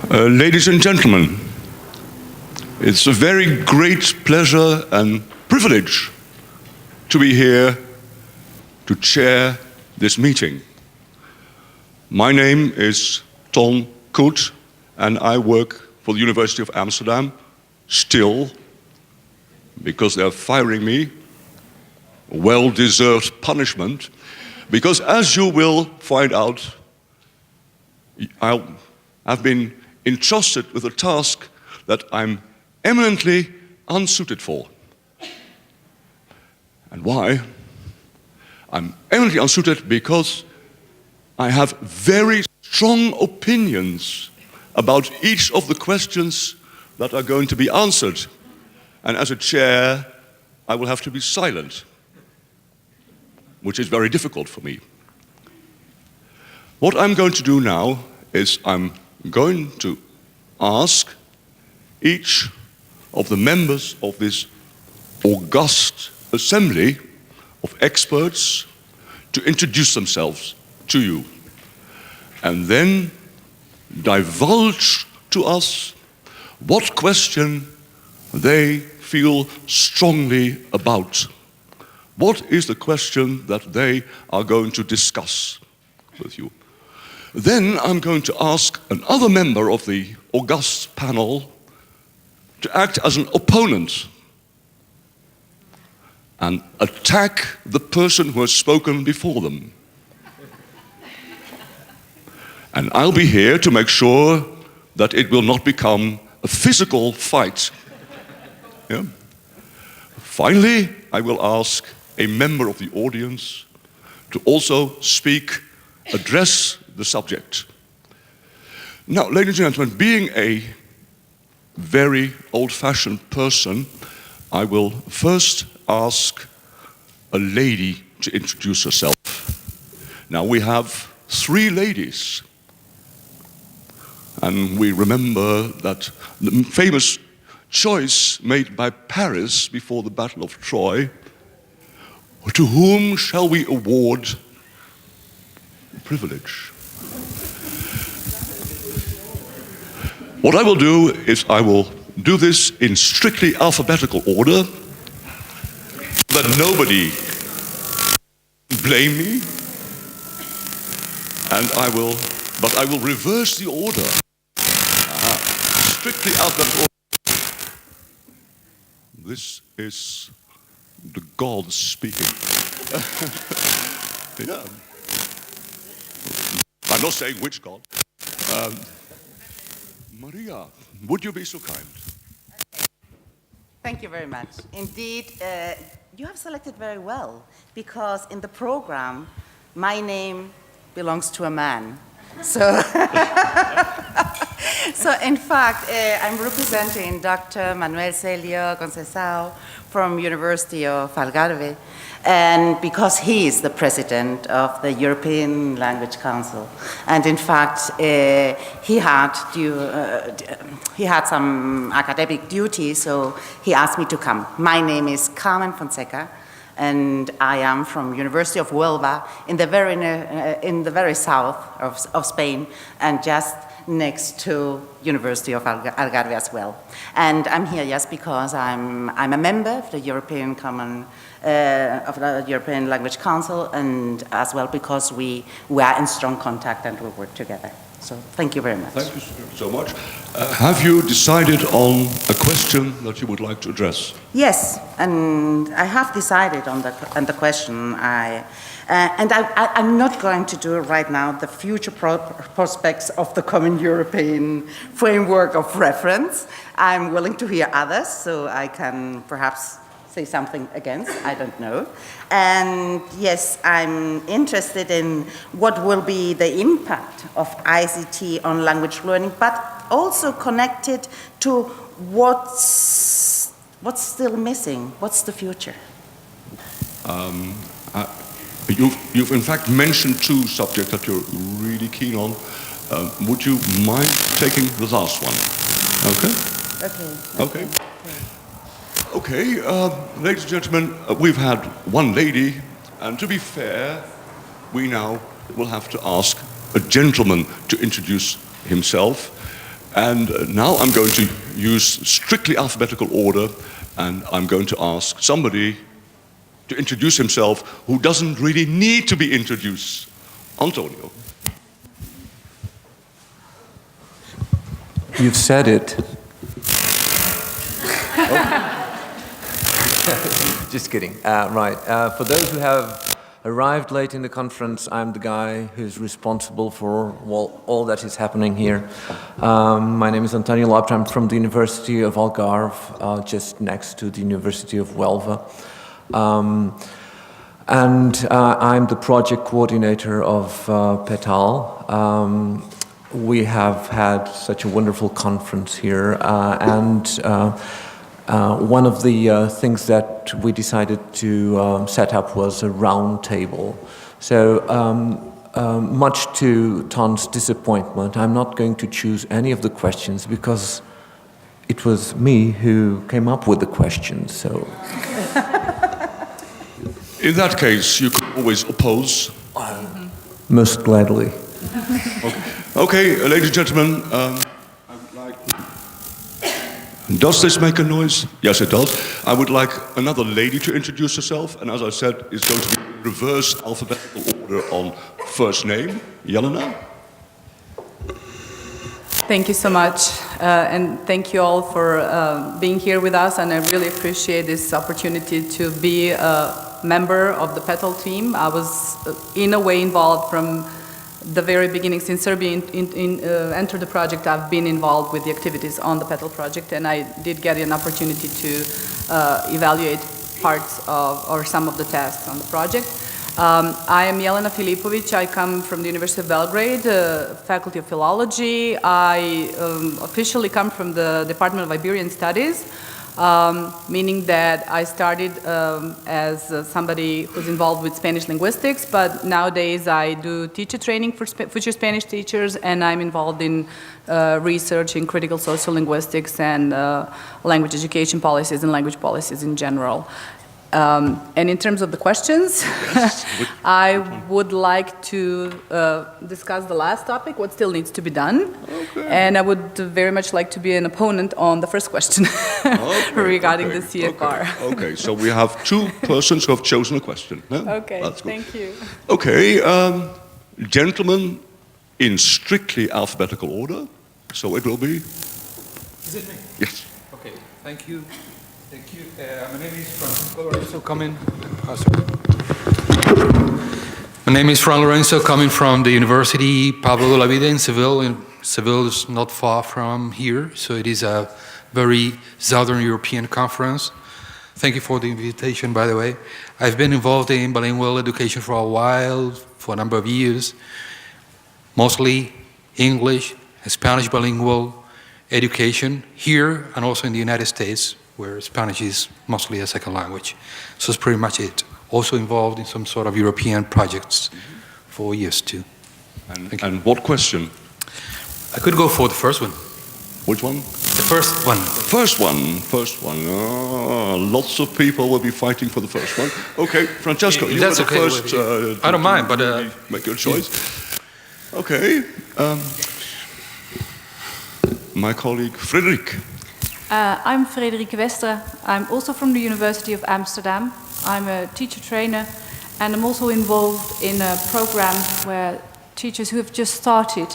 Ladies and gentlemen, it's a very great pleasure and privilege to be here to chair this meeting. My name is Tom Koet and I work for the University of Amsterdam, still, because they're firing me, well-deserved punishment, because as you will find out, I've been entrusted with a task that I'm eminently unsuited for. And why? I'm eminently unsuited because I have very strong opinions about each of the questions that are going to be answered. And as a chair, I will have to be silent, which is very difficult for me. What I'm going to do now is I'm going to ask each of the members of this august assembly of experts to introduce themselves to you and then divulge to us what question they feel strongly about. What is the question that they are going to discuss with you? Then I'm going to ask another member of the august panel to act as an opponent and attack the person who has spoken before them. And I'll be here to make sure that it will not become a physical fight. Yeah? Finally, I will ask a member of the audience to also speak, address the subject. Now, ladies and gentlemen, being a very old-fashioned person, I will first ask a lady to introduce herself. Now, we have 3 ladies. And we remember that the famous choice made by Paris before the Battle of Troy. To whom shall we award the privilege? What I will do is I will do this in strictly alphabetical order, so that nobody blame me, and I will reverse the order. Strictly alphabetical order. This is the gods speaking. Yeah. I'm not saying which god. Maria, would you be so kind? Thank you very much. Indeed, you have selected very well, because in the program, my name belongs to a man. So, so in fact, I'm representing Dr. Manuel Celio Conceição from University of Algarve, and because he is the president of the European Language Council, and in fact, he had some academic duties, so he asked me to come. My name is Carmen Fonseca, and I am from University of Huelva in the very south of Spain, and just next to University of Algarve as well. And I'm here just because I'm a member of the European Language Council, and as well because we are in strong contact and we work together. So thank you very much. Thank you so much. Have you decided on a question that you would like to address? Yes, and I have decided on the question. I'm not going to do right now the future prospects of the common European framework of reference. I'm willing to hear others, so I can perhaps say something against, I don't know. And yes, I'm interested in what will be the impact of ICT on language learning, but also connected to what's still missing, what's the future? You've in fact mentioned 2 subjects that you're really keen on. Would you mind taking the last one? Okay? Okay. Okay, ladies and gentlemen, we've had 1 lady, and to be fair, we now will have to ask a gentleman to introduce himself. And now I'm going to use strictly alphabetical order, and I'm going to ask somebody to introduce himself who doesn't really need to be introduced. Antonio. You've said it. Just kidding. Right. For those who have arrived late in the conference, I'm the guy who's responsible for all that is happening here. My name is António Lopes. I'm from the University of Algarve, just next to the University of Huelva. And I'm the project coordinator of Petall. We have had such a wonderful conference here, and one of the things that we decided to set up was a round table. So much to Ton's disappointment, I'm not going to choose any of the questions because it was me who came up with the questions. So. In that case, you could always oppose. Most gladly. Okay, ladies and gentlemen, I would like... Does this make a noise? Yes, it does. I would like another lady to introduce herself, and as I said, it's going to be reversed alphabetical order on first name. Jelena? Thank you so much, and thank you all for being here with us, and I really appreciate this opportunity to be a member of the Petall team. I was in a way involved from the very beginning. Since Serbia entered the project, I've been involved with the activities on the Petall project, and I did get an opportunity to evaluate parts of, or some of the tasks on the project. I am Jelena Filipovic. I come from the University of Belgrade, Faculty of Philology. I officially come from the Department of Iberian Studies, meaning that I started as somebody who's involved with Spanish linguistics, but nowadays I do teacher training for future Spanish teachers, and I'm involved in research in critical social linguistics and language education policies and language policies in general. And in terms of the questions, I would like to discuss the last topic, what still needs to be done. Okay. And I would very much like to be an opponent on the first question regarding the CFR. Okay, so we have two persons who have chosen a question. No? Okay, thank you. Okay, gentlemen, in strictly alphabetical order, so it will be... Is it me? Yes. Okay, thank you. Thank you. My name is Lorenzo, My name is Lorenzo, coming from the University Pablo de la Vida in Seville. Seville is not far from here, so it is a very Southern European conference. Thank you for the invitation, by the way. I've been involved in bilingual education for a while, for a number of years, mostly English, Spanish bilingual education here and also in the United States, where Spanish is mostly a second language. So it's pretty much it. Also involved in some sort of European projects for years too. And what question? I could go for the first one. Which one? The first one. First one. First one. Oh, lots of people will be fighting for the first one. Okay, Francesco, you were the first. I don't mind, but make your choice. Okay. My colleague Frederike. I'm Frederike Westera. I'm also from the University of Amsterdam. I'm a teacher trainer, and I'm also involved in a program where teachers who have just started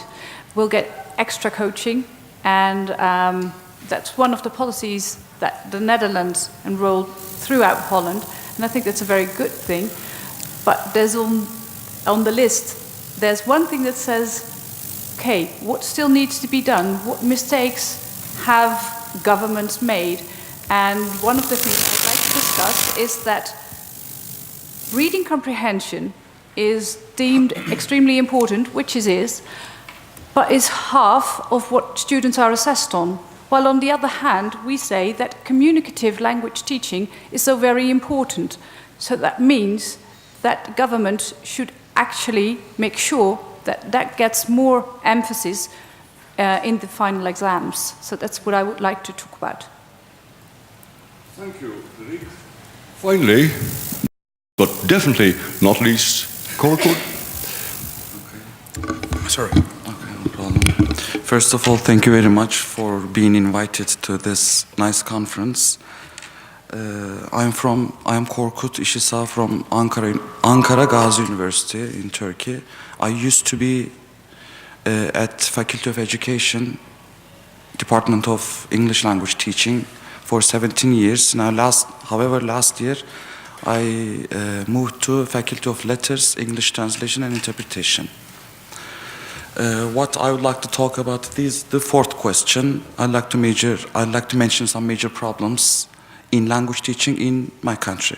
will get extra coaching, and that's one of the policies that the Netherlands enrolled throughout Holland, and I think that's a very good thing. But there's on the list, there's one thing that says, okay, what still needs to be done? What mistakes have governments made? And one of the things I'd like to discuss is that reading comprehension is deemed extremely important, which it is, but is half of what students are assessed on. While on the other hand, we say that communicative language teaching is so very important. So that means that government should actually make sure that that gets more emphasis in the final exams. So that's what I would like to talk about. Thank you, Frederike. Finally, but definitely not least, Korbut. Sorry. Okay, no problem. First of all, thank you very much for being invited to this nice conference. I am Korbut Uluc from Ankara Gazi University in Turkey. I used to be at Faculty of Education, Department of English Language Teaching for 17 years. However, last year I moved to Faculty of Letters, English Translation and Interpretation. What I would like to talk about is the fourth question. I'd like to mention some major problems in language teaching in my country.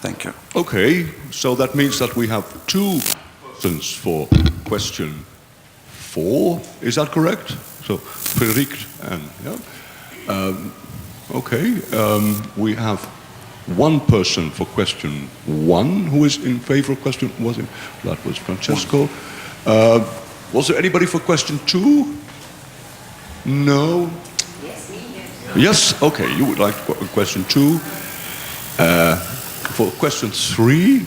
Thank you. Okay, so that means that we have 2 persons for question 4. Is that correct? So Frederike and we have 1 person for question 1 who is in favor of question. That was Francesco. Was there anybody for question 2? No? Yes, okay, you would like question 2. For question 3,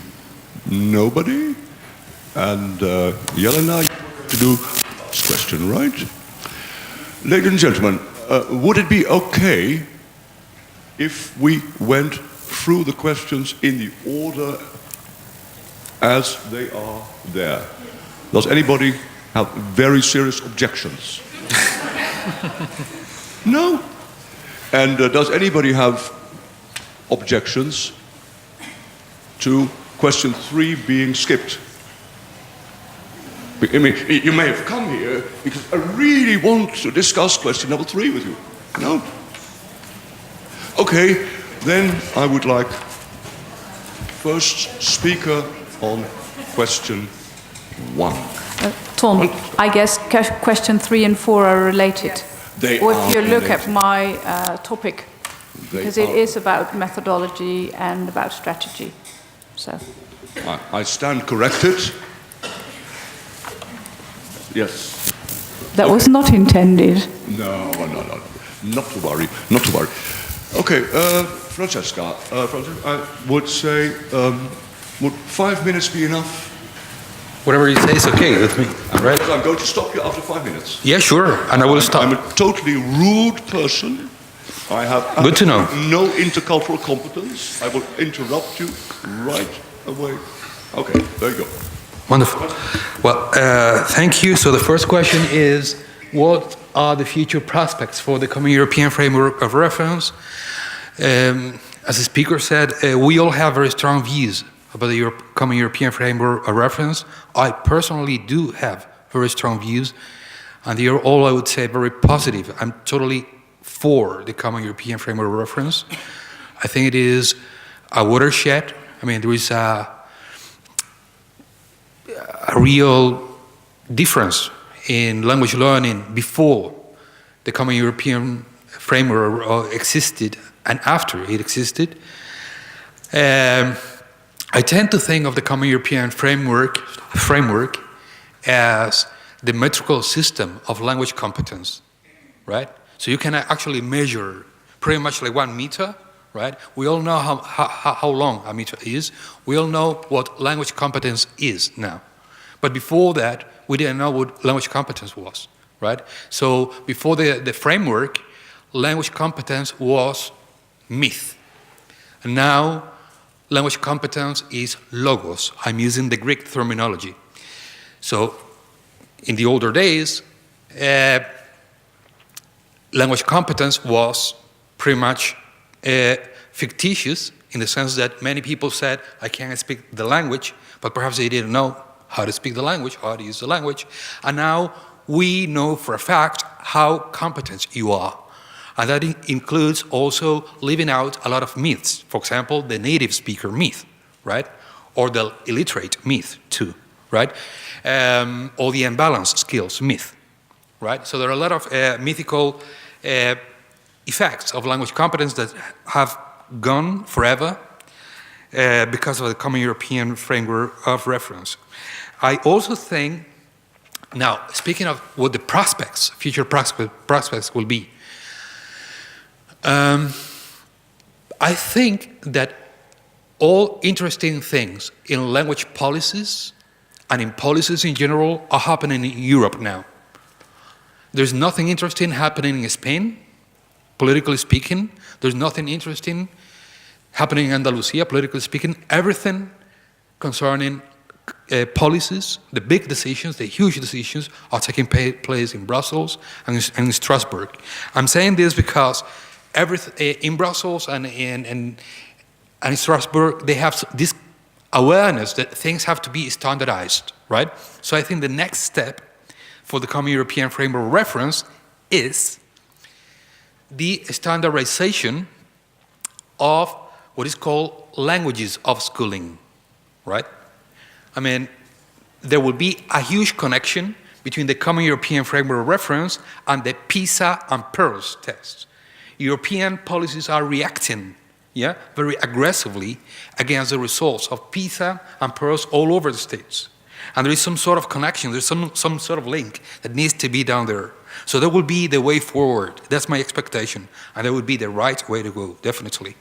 nobody. And Jelena, you want to do this question, right? Ladies and gentlemen, would it be okay if we went through the questions in the order as they are there? Does anybody have very serious objections? No? And does anybody have objections to question 3 being skipped? I mean, you may have come here because I really want to discuss question number 3 with you. No? Okay, then I would like first speaker on question 1. Ton, I guess question 3 and 4 are related. Or if you look at my topic, because it is about methodology and about strategy. So I stand corrected. Yes. That was not intended. No. Not to worry. Okay, Francesca, I would say, would 5 minutes be enough? Whatever you say is okay with me. Right? I'm going to stop you after 5 minutes. Yeah, sure, and I will stop. I'm a totally rude person. I have Good to know. No intercultural competence. I will interrupt you right away. Okay, there you go. Wonderful. Well, thank you. So the first question is, what are the future prospects for the common European framework of reference? As the speaker said, we all have very strong views about the common European framework of reference. I personally do have very strong views, and they are all, I would say, very positive. I'm totally for the common European framework of reference. I think it is a watershed. I mean, there is a real difference in language learning before the common European framework existed and after it existed. I tend to think of the common European framework as the metrical system of language competence, right? So you can actually measure pretty much like 1 meter, right? We all know how long a meter is. We all know what language competence is now. But before that, we didn't know what language competence was, right? So before the framework, language competence was myth. And now, language competence is logos. I'm using the Greek terminology. So, in the older days, language competence was pretty much fictitious in the sense that many people said, I can't speak the language, but perhaps they didn't know how to speak the language, how to use the language. And now we know for a fact how competent you are. And that includes also leaving out a lot of myths. For example, the native speaker myth, right? Or the illiterate myth too, right? Or the unbalanced skills myth, right? So there are a lot of mythical effects of language competence that have gone forever because of the common European framework of reference. I also think, now speaking of what the prospects, future prospects will be, I think that all interesting things in language policies and in policies in general are happening in Europe now. There's nothing interesting happening in Spain, politically speaking. There's nothing interesting happening in Andalusia, politically speaking. Everything concerning policies, the big decisions, the huge decisions are taking place in Brussels and in Strasbourg. I'm saying this because in Brussels and in Strasbourg, they have this awareness that things have to be standardized, right? So I think the next step for the Common European Framework of Reference is the standardization of what is called languages of schooling, right? I mean, there will be a huge connection between the Common European Framework of Reference and the PISA and PIRLS tests. European policies are reacting very aggressively against the results of PISA and PIRLS all over the states. And there is some sort of connection, there's some sort of link that needs to be down there. So that will be the way forward. That's my expectation. And that would be the right way to go, definitely.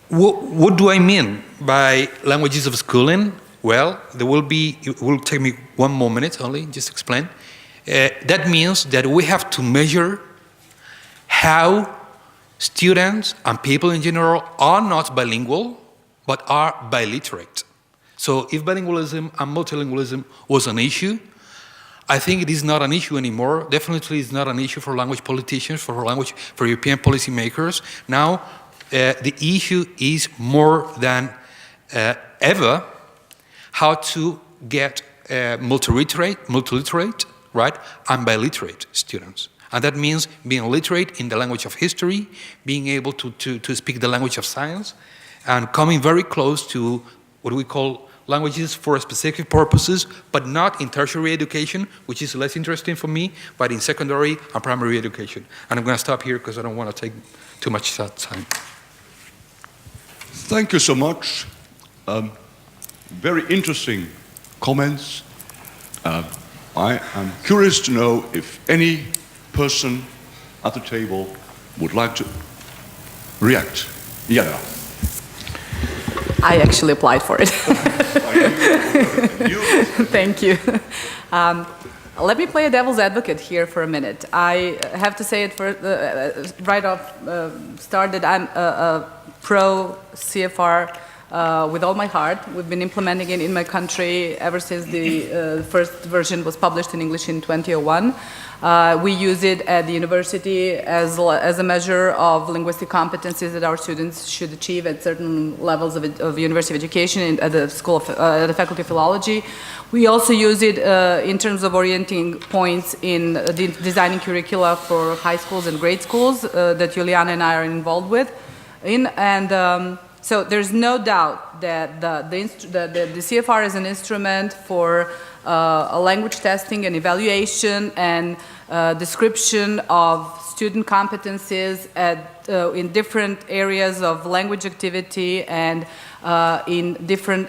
What do I mean by languages of schooling? Well, it will take me 1 more minute only, just explain. That means that we have to measure how students and people in general are not bilingual, but are biliterate. So if bilingualism and multilingualism was an issue, I think it is not an issue anymore. Definitely it's not an issue for language politicians, for European policymakers. Now, the issue is more than ever how to get multiliterate, right, and biliterate students. And that means being literate in the language of history, being able to speak the language of science, and coming very close to what we call languages for specific purposes, but not in tertiary education, which is less interesting for me, but in secondary and primary education. And I'm going to stop here because I don't want to take too much time. Thank you so much. Very interesting comments. I am curious to know if any person at the table would like to react. Jelena. I actually applied for it. Thank you. Let me play a devil's advocate here for a minute. I have to say it right off start that I'm a pro-CFR with all my heart. We've been implementing it in my country ever since the first version was published in English in 2001. We use it at the university as a measure of linguistic competencies that our students should achieve at certain levels of university education at the at the Faculty of Philology. We also use it in terms of orienting points in designing curricula for high schools and grade schools that Juliana and I are involved with. So there's no doubt that the CFR is an instrument for a language testing and evaluation and description of student competencies in different areas of language activity and in different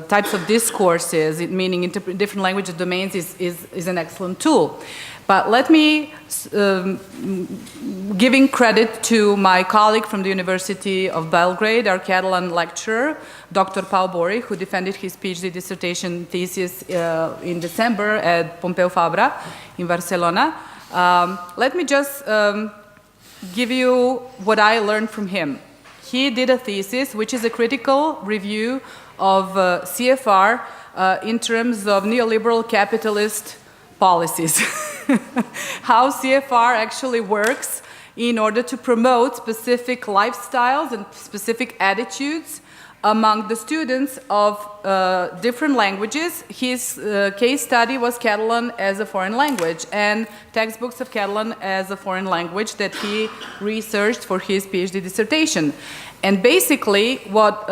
types of discourses, meaning in different language domains is an excellent tool. But let me, giving credit to my colleague from the University of Belgrade, our Catalan lecturer, Dr. Pau Bori, who defended his PhD dissertation thesis in December at Pompeu Fabra in Barcelona. Let me just give you what I learned from him. He did a thesis which is a critical review of CFR in terms of neoliberal capitalist policies. How CFR actually works in order to promote specific lifestyles and specific attitudes among the students of different languages. His case study was Catalan as a foreign language and textbooks of Catalan as a foreign language that he researched for his PhD dissertation. And basically, what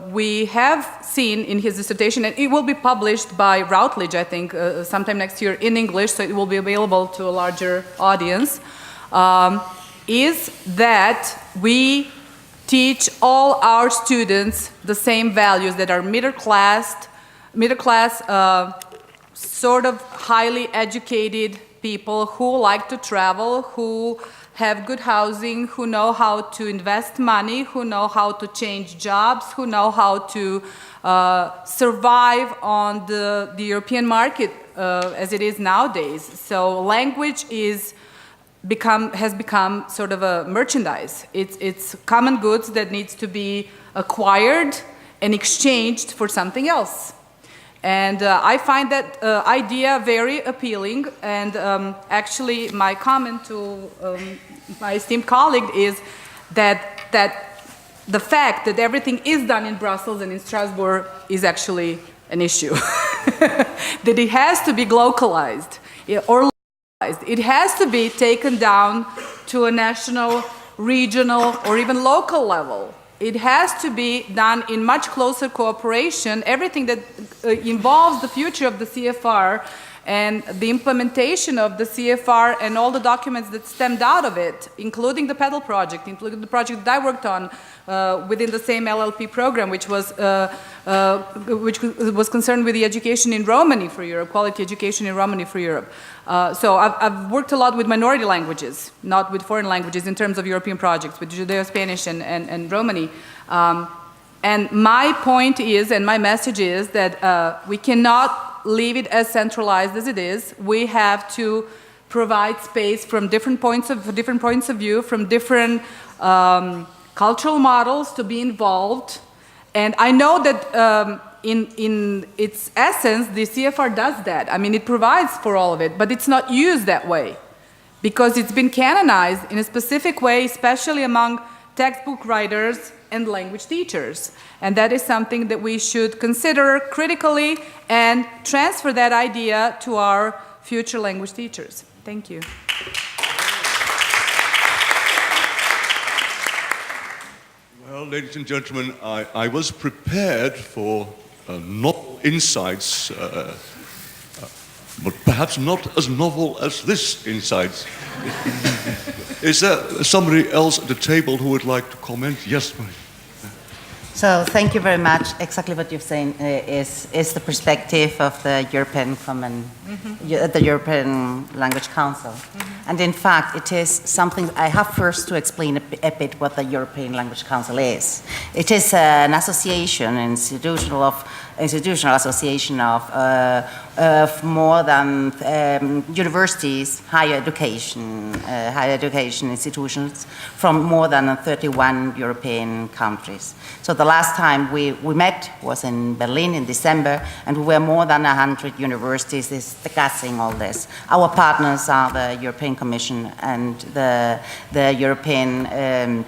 we have seen in his dissertation, and it will be published by Routledge, I think, sometime next year in English, so it will be available to a larger audience, is that we teach all our students the same values that are middle class, sort of highly educated people who like to travel, who have good housing, who know how to invest money, who know how to change jobs, who know how to survive on the European market as it is nowadays. So language has become sort of a merchandise. It's common goods that needs to be acquired and exchanged for something else. And I find that idea very appealing, and actually my comment to my esteemed colleague is that the fact that everything is done in Brussels and in Strasbourg is actually an issue. That it has to be localized or localized. It has to be taken down to a national, regional, or even local level. It has to be done in much closer cooperation. Everything that involves the future of the CFR and the implementation of the CFR and all the documents that stemmed out of it, including the PETAL project, including the project that I worked on within the same LLP program, which was concerned with the education in Romani for Europe, quality education in Romani for Europe. So I've worked a lot with minority languages, not with foreign languages in terms of European projects, with Judeo-Spanish and Romani. And my point is, and my message is, that we cannot leave it as centralized as it is. We have to provide space from different points of view, from different cultural models to be involved. And I know that in its essence, the CFR does that. I mean, it provides for all of it, but it's not used that way because it's been canonized in a specific way, especially among textbook writers and language teachers. And that is something that we should consider critically and transfer that idea to our future language teachers. Thank you. Well, ladies and gentlemen, I was prepared for novel insights, but perhaps not as novel as this insight. Is there somebody else at the table who would like to comment? Yes, please. So thank you very much. Exactly what you're saying is the perspective of the European the European Language Council. And in fact, it is something I have first to explain a bit what the European Language Council is. It is an association, institutional association of more than universities, higher education institutions from more than 31 European countries. So the last time we met was in Berlin in December, and we were more than 100 universities discussing all this. Our partners are the European Commission and the European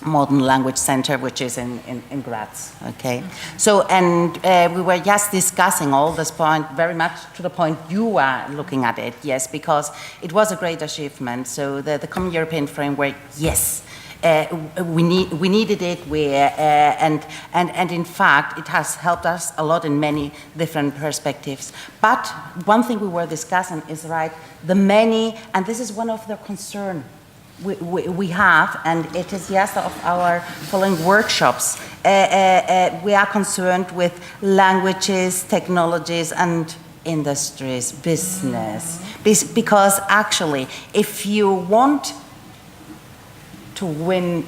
Modern Language Center, which is in Graz, okay? So, and we were just discussing all this point, very much to the point you are looking at it, yes, because it was a great achievement. So the Common European Framework, yes, we needed it, and in fact, it has helped us a lot in many different perspectives. But one thing we were discussing is, right, the many, and this is one of the concerns we have, and it is just of our following workshops. We are concerned with languages, technologies, and industries, business. Because actually, if you want to win,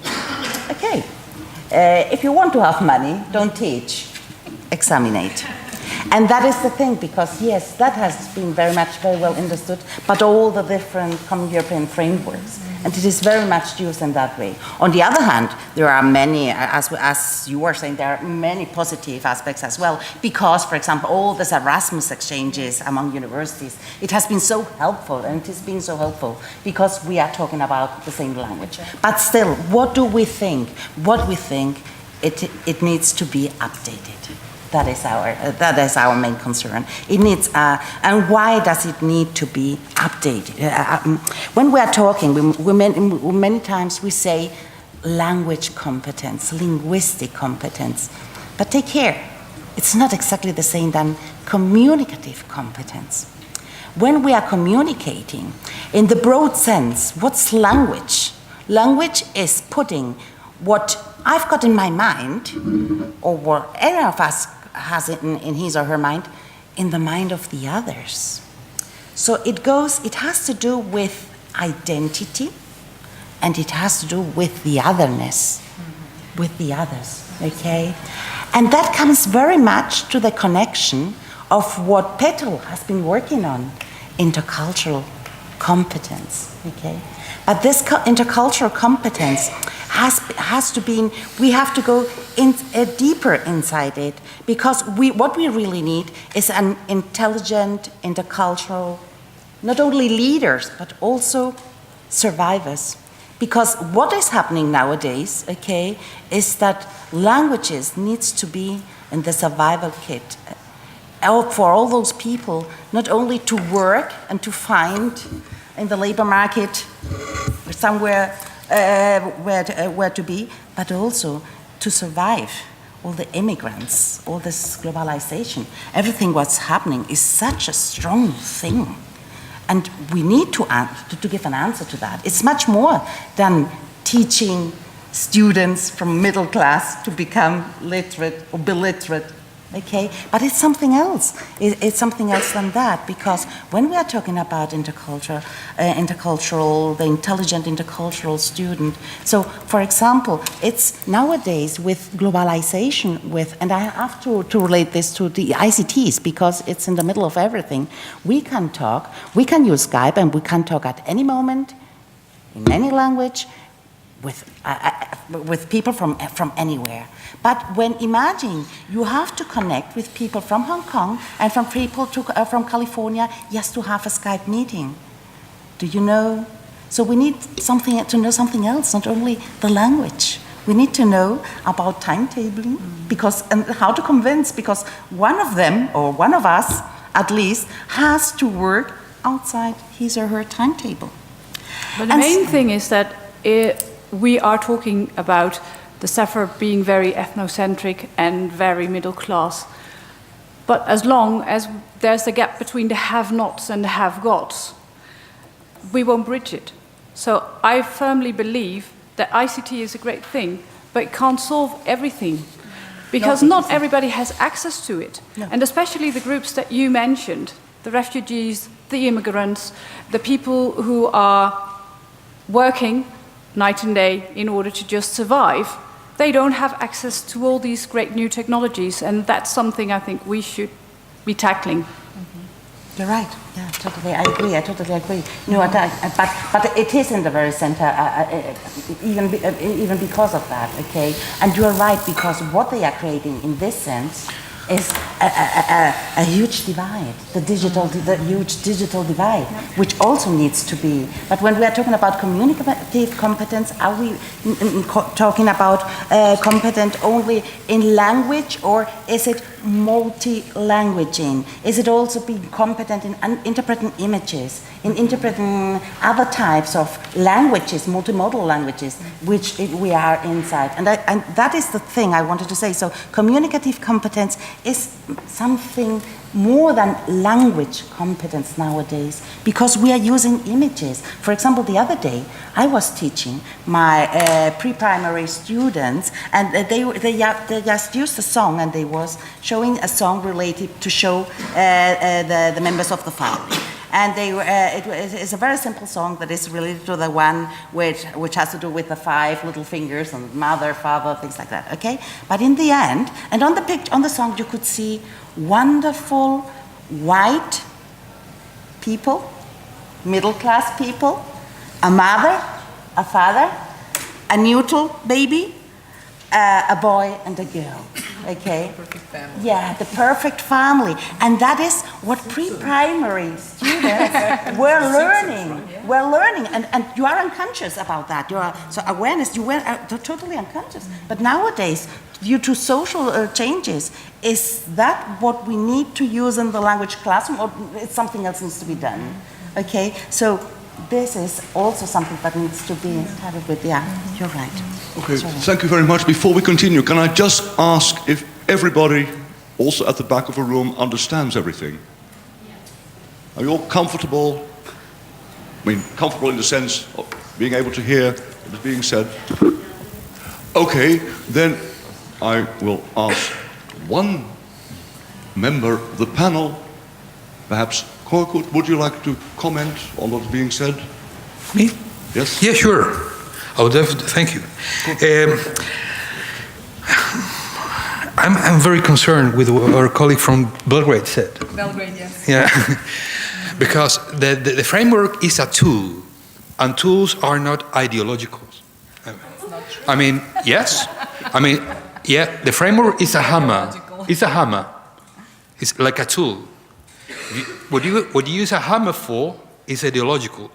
okay, if you want to have money, don't teach, examinate. And that is the thing, because yes, that has been very well understood, but all the different Common European frameworks. And it is very much used in that way. On the other hand, there are many, as you were saying, there are many positive aspects as well, because, for example, all these Erasmus exchanges among universities, it has been so helpful, and it has been so helpful because we are talking about the same language. But still, what do we think? What we think, it needs to be updated. That is our main concern. It needs, and why does it need to be updated? When we are talking, many times we say language competence, linguistic competence, but take care, it's not exactly the same than communicative competence. When we are communicating, in the broad sense, what's language? Language is putting what I've got in my mind, or what any of us has it in his or her mind, in the mind of the others. So it has to do with identity, and it has to do with the otherness, with the others, okay? And that comes very much to the connection of what Petall has been working on, intercultural competence, okay? But this intercultural competence has to be, we have to go in, deeper inside it, because what we really need is an intelligent, intercultural, not only leaders, but also survivors. Because what is happening nowadays, okay, is that languages needs to be in the survival kit for all those people, not only to work and to find in the labor market somewhere where to be, but also to survive. All the immigrants, all this globalization, everything what's happening is such a strong thing. And we need to give an answer to that. It's much more than teaching students from middle class to become literate or beliterate, okay? But it's something else. It's something else than that, because when we are talking about intercultural, the intelligent intercultural student, so for example, it's nowadays with globalization, and I have to relate this to the ICTs because it's in the middle of everything. We can use Skype and we can talk at any moment, in any language, with people from anywhere. But when imagine you have to connect with people from Hong Kong and from people from California just to have a Skype meeting. Do you know? So we need to know something else, not only the language. We need to know about timetabling, and how to convince, because one of them, or one of us at least, has to work outside his or her timetable. But the main thing is that we are talking about the suffrage being very ethnocentric and very middle class. But as long as there's a gap between the have-nots and the have-gots, we won't bridge it. So I firmly believe that ICT is a great thing, but it can't solve everything, because not everybody has access to it. No. And especially the groups that you mentioned, the refugees, the immigrants, the people who are working night and day in order to just survive, they don't have access to all these great new technologies, and that's something I think we should be tackling. You're right. Yeah, totally. I agree. I totally agree. No, but it is in the very center, even because of that. Okay, and you're right, because what they are creating in this sense is a huge divide, the huge digital divide, which also needs to be. But when we are talking about communicative competence, are we talking about competent only in language, or is it multi-languaging? Is it also being competent in interpreting images, in interpreting other types of languages, multimodal languages, which we are inside? And that is the thing I wanted to say. So communicative competence is something more than language competence nowadays, because we are using images. For example, the other day, I was teaching my pre-primary students, and they just used a song, and they was showing a song related to show the members of the family. And it's a very simple song that is related to the one which has to do with the 5 little fingers and mother, father, things like that, okay? But in the end, and on the song, you could see wonderful white people, middle-class people, a mother, a father, a neutral baby, a boy and a girl, okay? Perfect family. Yeah, the perfect family. And that is what pre-primary students were learning. We're learning, and you are unconscious about that. So awareness, you were totally unconscious. But nowadays, due to social changes, is that what we need to use in the language classroom, or it's something else needs to be done? Okay, so this is also something that needs to be started with. Yeah, you're right. Okay, thank you very much. Before we continue, can I just ask if everybody, also at the back of the room, understands everything? Are you all comfortable? I mean, comfortable in the sense of being able to hear what is being said? Okay, then I will ask one member of the panel, perhaps Korbut, would you like to comment on what's being said? Me? Yes? Yeah, sure. Thank you. I'm very concerned with what our colleague from Belgrade said. Belgrade, yes. Yeah, because the framework is a tool, and tools are not ideological. I mean, yes. I mean, yeah, the framework is a hammer. It's a hammer. It's like a tool. What you use a hammer for is ideological,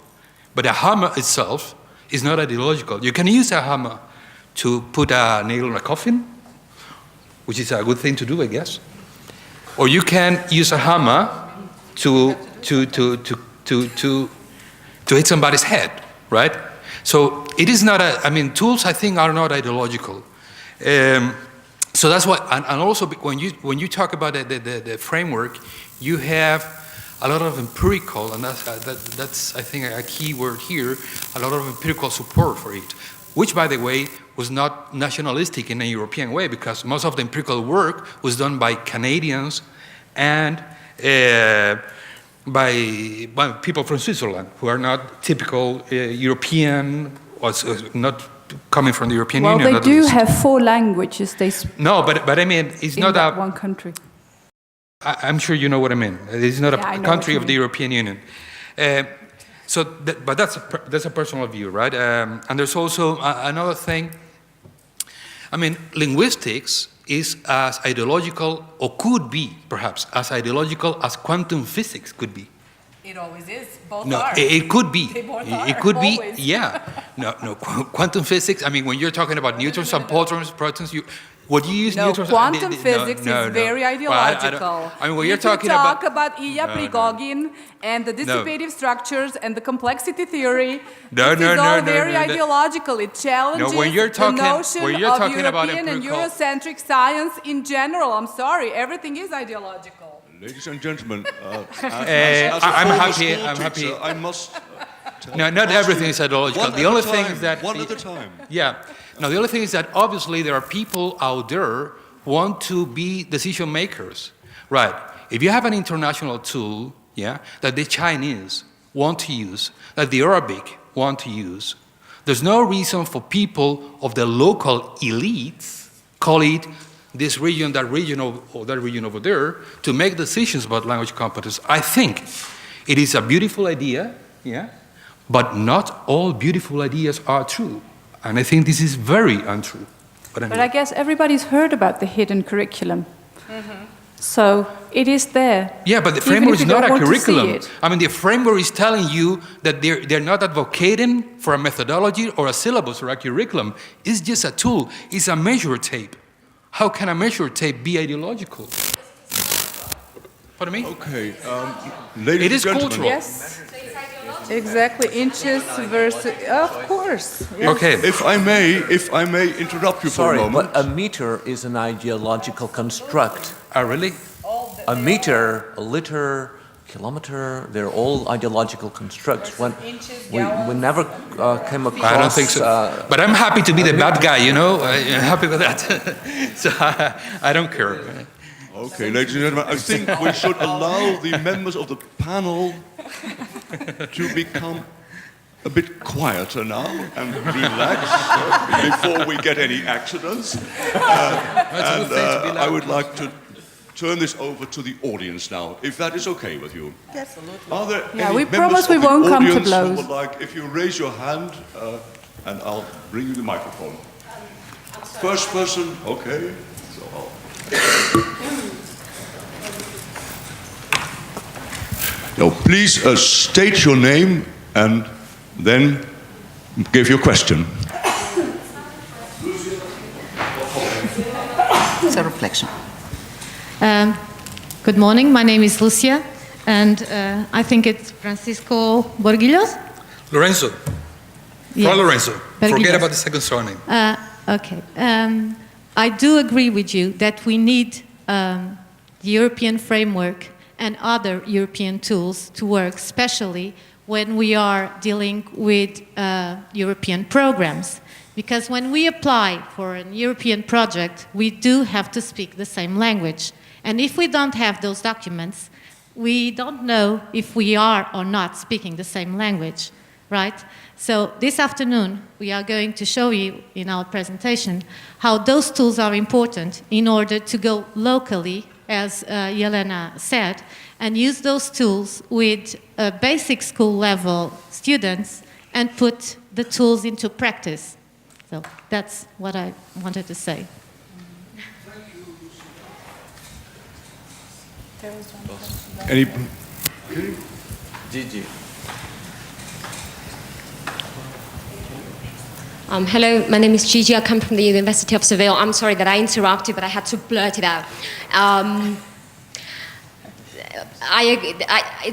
but a hammer itself is not ideological. You can use a hammer to put a nail in a coffin, which is a good thing to do, I guess. Or you can use a hammer to hit somebody's head, right? So it is not I mean, tools, I think, are not ideological. So that's what, and also when you talk about the framework, you have a lot of empirical, and that's I think a key word here, a lot of empirical support for it, which, by the way, was not nationalistic in a European way, because most of the empirical work was done by Canadians and by people from Switzerland, who are not typical European, or not coming from the European Union. Well, they do have 4 languages they speak No, but I mean, it's in not that one country. I'm sure you know what I mean. It's not I a know country what of you the mean. European Union. But that's a personal view, right? And there's also another thing. I mean, linguistics is as ideological, or could be, perhaps, as ideological as quantum physics could be. It always is. Both No, are. it could be. They both It are, could be, always. yeah. No, quantum physics, I mean, when you're talking about neutrons and protons, what do you use No, neutrons? quantum physics is very Well, ideological. I mean, when you're If you talking talk about... about Ilya Prigogine and the dissipative structures and the complexity theory, No, it no, is no, all no, very no, no. ideological. It challenges when you're talking- the notion when you're of talking about European and empirical- Eurocentric science in general. I'm sorry, everything is ideological. Ladies and gentlemen, I'm happy. I must No, not everything is ideological. The only thing is that... one at a time. Yeah. No, the only thing is that obviously there are people out there who want to be decision makers. Right. If you have an international tool, yeah, that the Chinese want to use, that the Arabic want to use, there's no reason for people of the local elites, call it this region, that region, or that region over there, to make decisions about language competence. I think it is a beautiful idea, yeah, but not all beautiful ideas are true. And I think this is very untrue. But But I guess everybody's heard about the hidden curriculum. So it is there. yeah, but the Even framework if is you not don't a want to see curriculum. it. I mean, the framework is telling you that they're not advocating for a methodology or a syllabus or a curriculum. It's just a tool. It's a measure tape. How can a measure tape be ideological? Pardon me? Okay, ladies It is and gentlemen. cultural. Yes. Exactly. Inches versus... Of course. Yes. Okay. If I may interrupt you for Sorry, a moment. but a meter is an ideological construct. Really? A meter, a liter, kilometer, they're all ideological constructs. When we never came across... I don't think so. But I'm happy to be the bad guy, you know? I'm happy with that. So I don't care. Okay, ladies and gentlemen, I think we should allow the members of the panel to become a bit quieter now and relax before we get any accidents. I would like to turn this over to the audience now, if that is okay with you. Yes. Are there Yeah, any we members promise of we the won't come to audience who blows. would like, if you raise your hand, and I'll bring you the microphone. First person, okay. So now, please state your name and then give your question. It's a reflection. Good morning, my name is Lucia, and I think it's Francisco Berguillos. Lorenzo. Yes. For Lorenzo. Forget Berguillos. about the second surname. Okay. I do agree with you that we need the European framework and other European tools to work, especially when we are dealing with European programs. Because when we apply for an European project, we do have to speak the same language. And if we don't have those documents, we don't know if we are or not speaking the same language. right? So this afternoon, we are going to show you in our presentation how those tools are important in order to go locally, as Jelena said, and use those tools with basic school level students and put the tools into practice. So that's what I wanted to say. Any? Gigi. Hello, my name is Gigi. I come from the University of Seville. I'm sorry that I interrupted, but I had to blurt it out.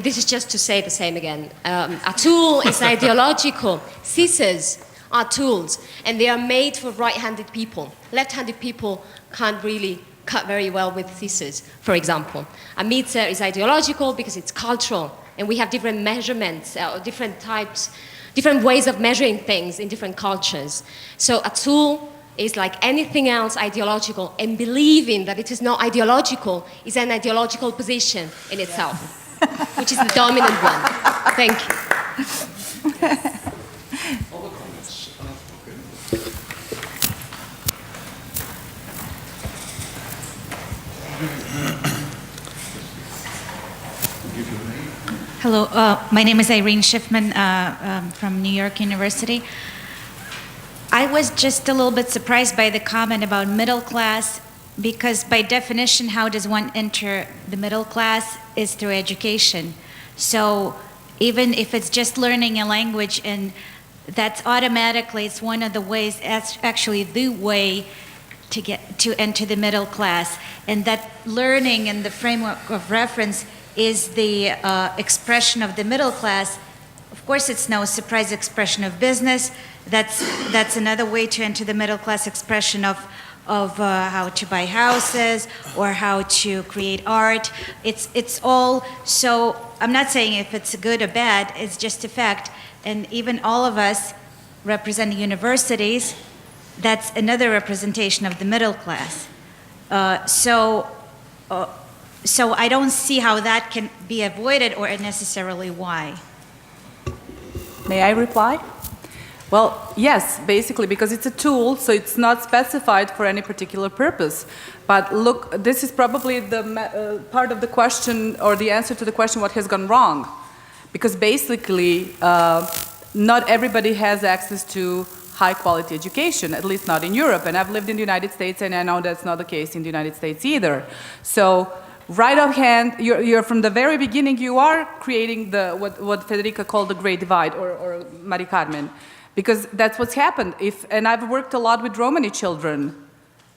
This is just to say the same again. A tool is ideological. Scissors are tools, and they are made for right-handed people. Left-handed people can't really cut very well with scissors, for example. A meter is ideological because it's cultural, and we have different measurements, different types, different ways of measuring things in different cultures. So a tool is like anything else ideological, and believing that it is not ideological is an ideological position in itself, which is the dominant one. Thank you. Other comments? Hello, my name is Irene Schiffman from New York University. I was just a little bit surprised by the comment about middle class, because by definition, how does one enter the middle class is through education. So even if it's just learning a language, and that's automatically, it's one of the ways, that's actually the way to enter the middle class. And that learning and the framework of reference is the expression of the middle class. Of course, it's no surprise expression of business. That's another way to enter the middle class expression of how to buy houses or how to create art. It's all, so I'm not saying if it's good or bad, it's just a fact. And even all of us representing universities, that's another representation of the middle class. So I don't see how that can be avoided, or necessarily why. May I reply? Well, yes, basically, because it's a tool, so it's not specified for any particular purpose. But look, this is probably the part of the question, or the answer to the question, what has gone wrong? Because basically, not everybody has access to high-quality education, at least not in Europe. And I've lived in the United States, and I know that's not the case in the United States either. So, right offhand, you're from the very beginning, you are creating what Federica called the Great Divide, or Marie Carmen, because that's what's happened. And I've worked a lot with Romani children.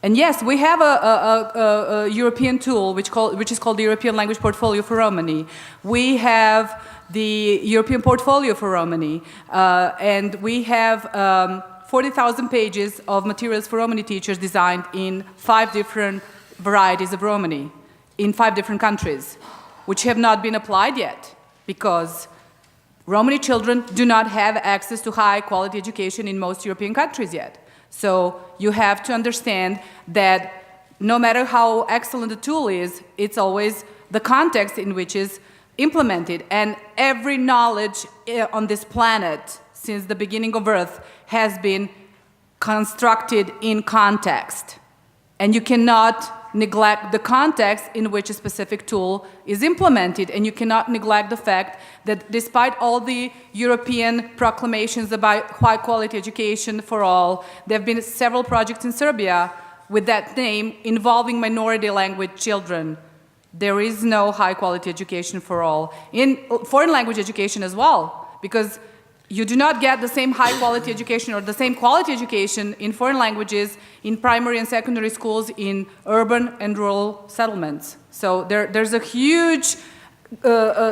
And yes, we have a European tool which is called the European Language Portfolio for Romani. We have the European Portfolio for Romani, and we have 40,000 pages of materials for Romani teachers designed in 5 different varieties of Romani, in 5 different countries, which have not been applied yet, because Romani children do not have access to high-quality education in most European countries yet. So you have to understand that no matter how excellent the tool is, it's always the context in which it's implemented. And every knowledge on this planet, since the beginning of Earth, has been constructed in context. And you cannot neglect the context in which a specific tool is implemented, and you cannot neglect the fact that despite all the European proclamations about high-quality education for all, there have been several projects in Serbia with that name involving minority language children. There is no high-quality education for all. In foreign language education as well, because you do not get the same high-quality education or the same quality education in foreign languages in primary and secondary schools in urban and rural settlements. So there's a huge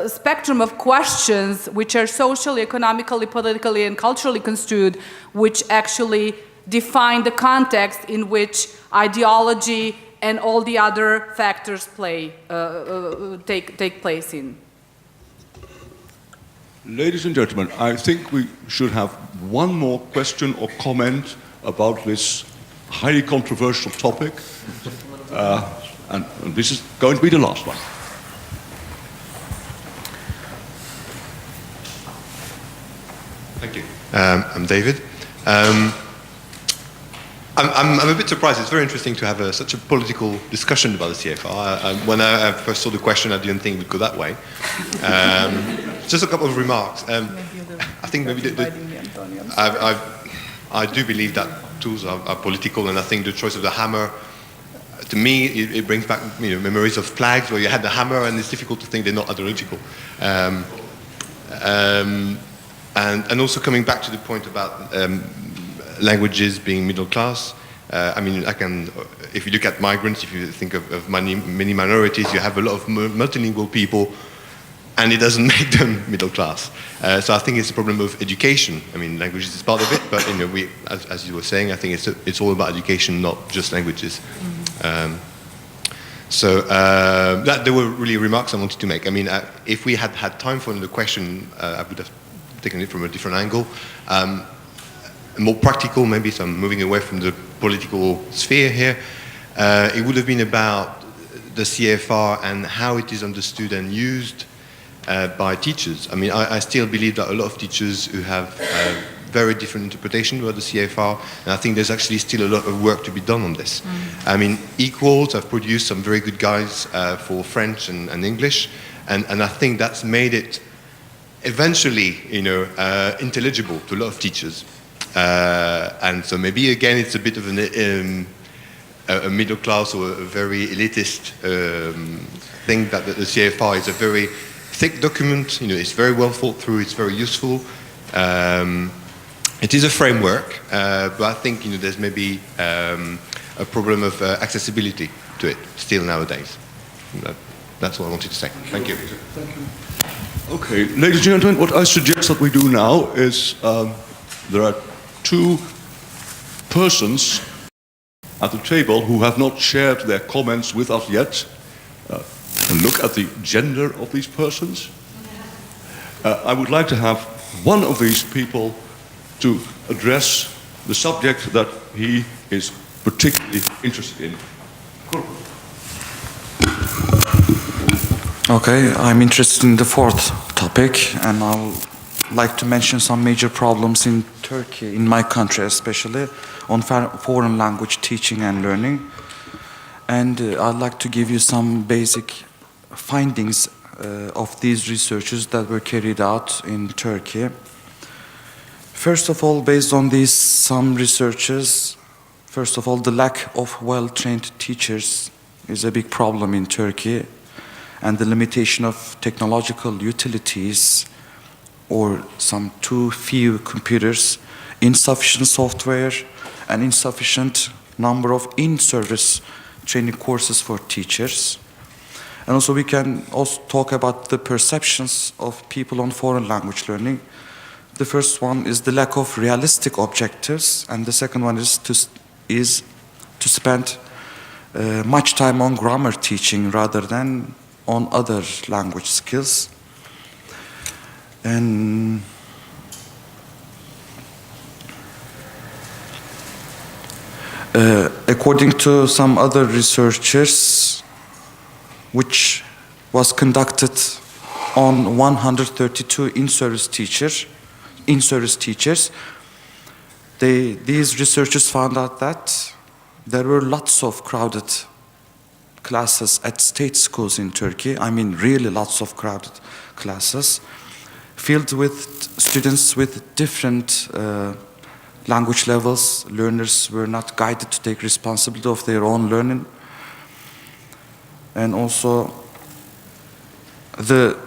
spectrum of questions which are socially, economically, politically, and culturally construed, which actually define the context in which ideology and all the other factors take place in. Ladies and gentlemen, I think we should have one more question or comment about this highly controversial topic. And this is going to be the last one. I'm David. I'm a bit surprised. It's very interesting to have such a political discussion about the CFR. When I first saw the question, I didn't think it would go that way. Just a couple of remarks. I think maybe I do believe that tools are political, and I think the choice of the hammer, to me, it brings back memories of flags where you had the hammer, and it's difficult to think they're not ideological. And also coming back to the point about languages being middle class. I mean, if you look at migrants, if you think of many minorities, you have a lot of multilingual people, and it doesn't make them middle class. So I think it's a problem of education. I mean, languages is part of it, but as you were saying, I think it's all about education, not just languages. There were really remarks I wanted to make. I mean, if we had had time for another question, I would have taken it from a different angle. More practical, maybe, so I'm moving away from the political sphere here. It would have been about the CFR and how it is understood and used by teachers. I mean, I still believe that a lot of teachers who have very different interpretation about the CFR, and I think there's actually still a lot of work to be done on this. I mean, Equals, I've produced some very good guides for French and English, and I think that's made it eventually, intelligible to a lot of teachers. And so maybe again it's a bit of a middle class or a very elitist thing that the CFR is a very thick document. It's very well thought through. It's very useful. It is a framework, but I think there's maybe a problem of accessibility to it still nowadays. That's what I wanted to say. Thank you. Thank you. Okay, ladies and gentlemen, what I suggest that we do now is there are two persons at the table who have not shared their comments with us yet. And look at the gender of these persons. I would like to have one of these people to address the subject that he is particularly interested in. Okay, I'm interested in the fourth topic, and I'll like to mention some major problems in Turkey, in my country especially, on foreign language teaching and learning. And I'd like to give you some basic findings of these researches that were carried out in Turkey. First of all, based on some researches, first of all, the lack of well-trained teachers is a big problem in Turkey, and the limitation of technological utilities, or some too few computers, insufficient software, and insufficient number of in-service training courses for teachers. And also we can also talk about the perceptions of people on foreign language learning. The first one is the lack of realistic objectives, and the second one is to spend much time on grammar teaching rather than on other language skills. And according to some other researchers, which was conducted on 132 in-service teachers, these researchers found out that there were lots of crowded classes at state schools in Turkey. I mean, really lots of crowded classes, filled with students with different language levels. Learners were not guided to take responsibility of their own learning. And also, the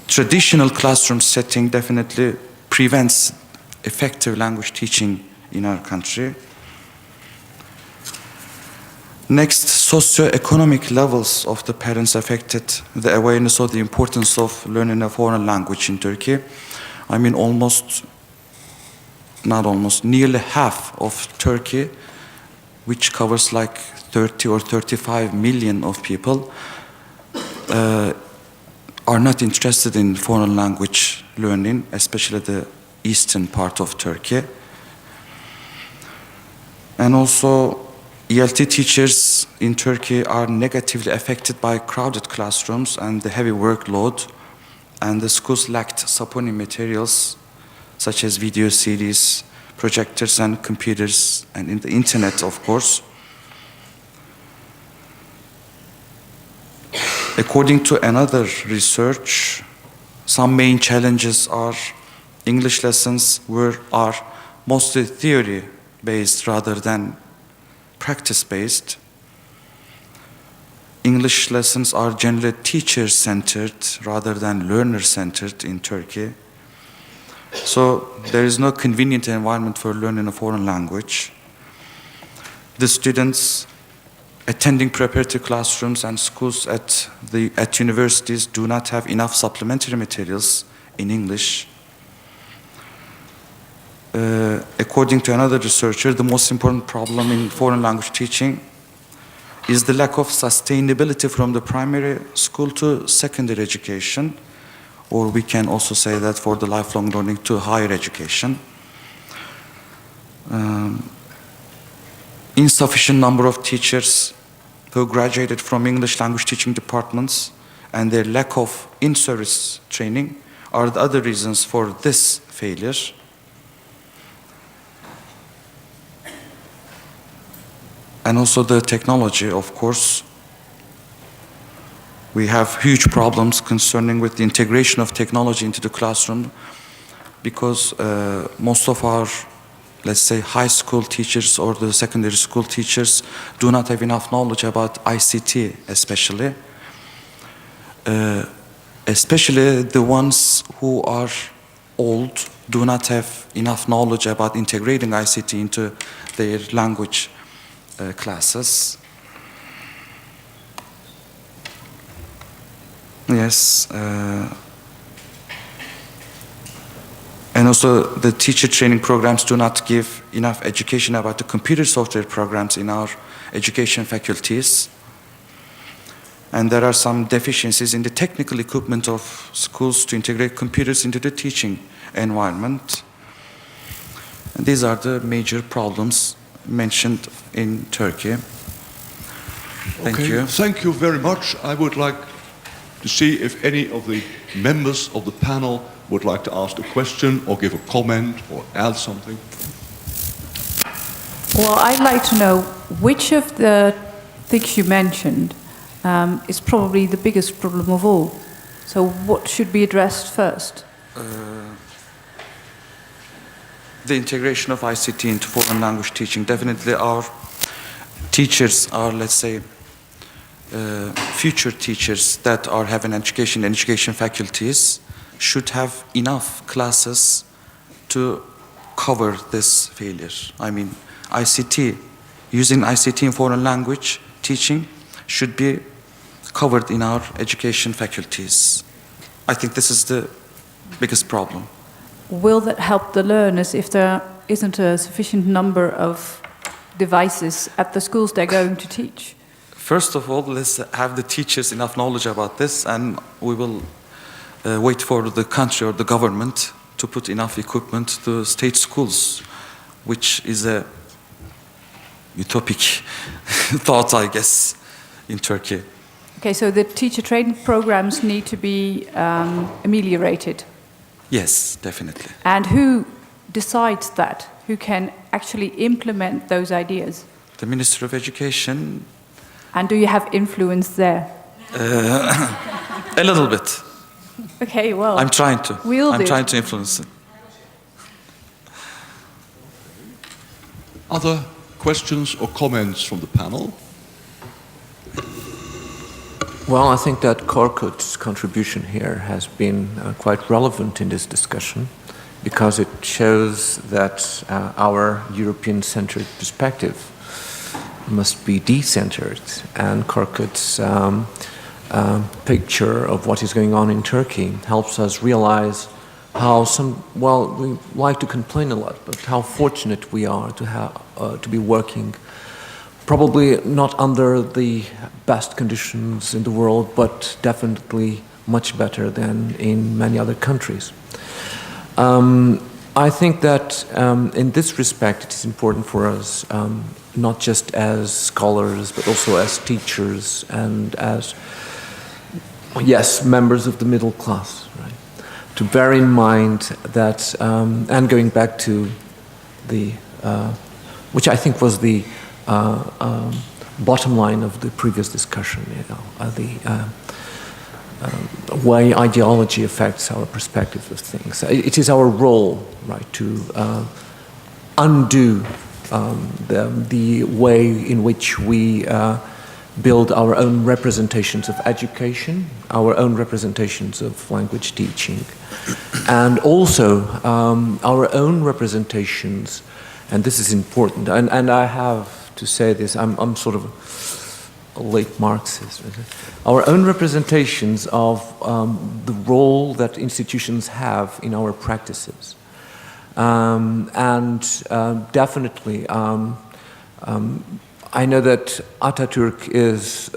traditional classroom setting definitely prevents effective language teaching in our country. Next, socio-economic levels of the parents affected the awareness of the importance of learning a foreign language in Turkey. I mean, nearly half of Turkey, which covers like 30 or 35 million of people, are not interested in foreign language learning, especially the eastern part of Turkey. And also, ELT teachers in Turkey are negatively affected by crowded classrooms and the heavy workload, and the schools lacked supporting materials such as video CDs, projectors and computers, and in the internet, of course. According to another research, some main challenges are English lessons are mostly theory-based rather than practice-based. English lessons are generally teacher-centered rather than learner-centered in Turkey. So there is no convenient environment for learning a foreign language. The students attending preparatory classrooms and schools at universities do not have enough supplementary materials in English. According to another researcher, the most important problem in foreign language teaching is the lack of sustainability from the primary school to secondary education, or we can also say that for the lifelong learning to higher education. Insufficient number of teachers who graduated from English language teaching departments and their lack of in-service training are the other reasons for this failure. And also the technology, of course. We have huge problems concerning with the integration of technology into the classroom because most of our, let's say, high school teachers or the secondary school teachers do not have enough knowledge about ICT, especially. Especially the ones who are old do not have enough knowledge about integrating ICT into their language classes. Yes. And also the teacher training programs do not give enough education about the computer software programs in our education faculties. And there are some deficiencies in the technical equipment of schools to integrate computers into the teaching environment. And these are the major problems mentioned in Turkey. Thank you. Thank you very much. I would like to see if any of the members of the panel would like to ask a question or give a comment or add something. Well, I'd like to know which of the things you mentioned is probably the biggest problem of all. So what should be addressed first? The integration of ICT into foreign language teaching. Definitely our teachers are, let's say, future teachers that are having education and education faculties should have enough classes to cover this failure. I mean, ICT, using ICT in foreign language teaching should be covered in our education faculties. I think this is the biggest problem. Will that help the learners if there isn't a sufficient number of devices at the schools they're going to teach? First of all, let's have the teachers enough knowledge about this, and we will wait for the country or the government to put enough equipment to state schools, which is a utopic thought, I guess, in Turkey. Okay, so the teacher training programs need to be ameliorated. Yes, definitely. And who decides that? Who can actually implement those ideas? The Minister of Education. And do you have influence there? A little bit. Okay, well. I'm trying to. I'm trying to influence it. Other questions or comments from the panel? Well, I think that Korbut's contribution here has been quite relevant in this discussion because it shows that our European-centered perspective must be decentered, and Korbut's picture of what is going on in Turkey helps us realize how we like to complain a lot, but how fortunate we are to be working probably not under the best conditions in the world, but definitely much better than in many other countries. I think that in this respect it is important for us, not just as scholars, but also as teachers and as, yes, members of the middle class, right, to bear in mind that, and going back to the, which I think was the bottom line of the previous discussion, the way ideology affects our perspective of things. It is our role, right, to undo the way in which we build our own representations of education, our own representations of language teaching, and also our own representations, and this is important, and I have to say this, I'm sort of a late Marxist, our own representations of the role that institutions have in our practices. Definitely, I know that Atatürk is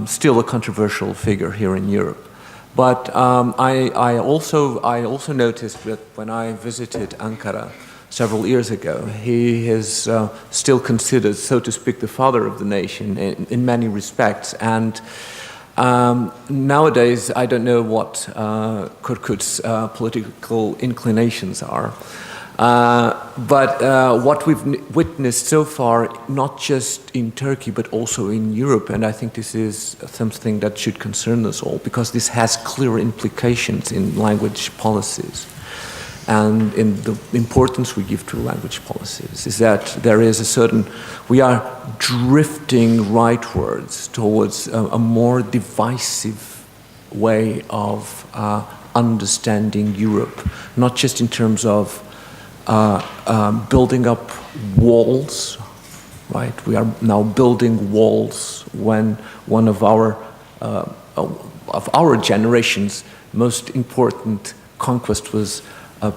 still a controversial figure here in Europe, but I also noticed that when I visited Ankara several years ago, he is still considered, so to speak, the father of the nation in many respects. And nowadays, I don't know what Korkut's political inclinations are. But what we've witnessed so far, not just in Turkey, but also in Europe, and I think this is something that should concern us all, because this has clear implications in language policies and in the importance we give to language policies, is that there is a certain, we are drifting rightwards towards a more divisive way of understanding Europe, not just in terms of building up walls, right? We are now building walls when one of our generation's most important conquest was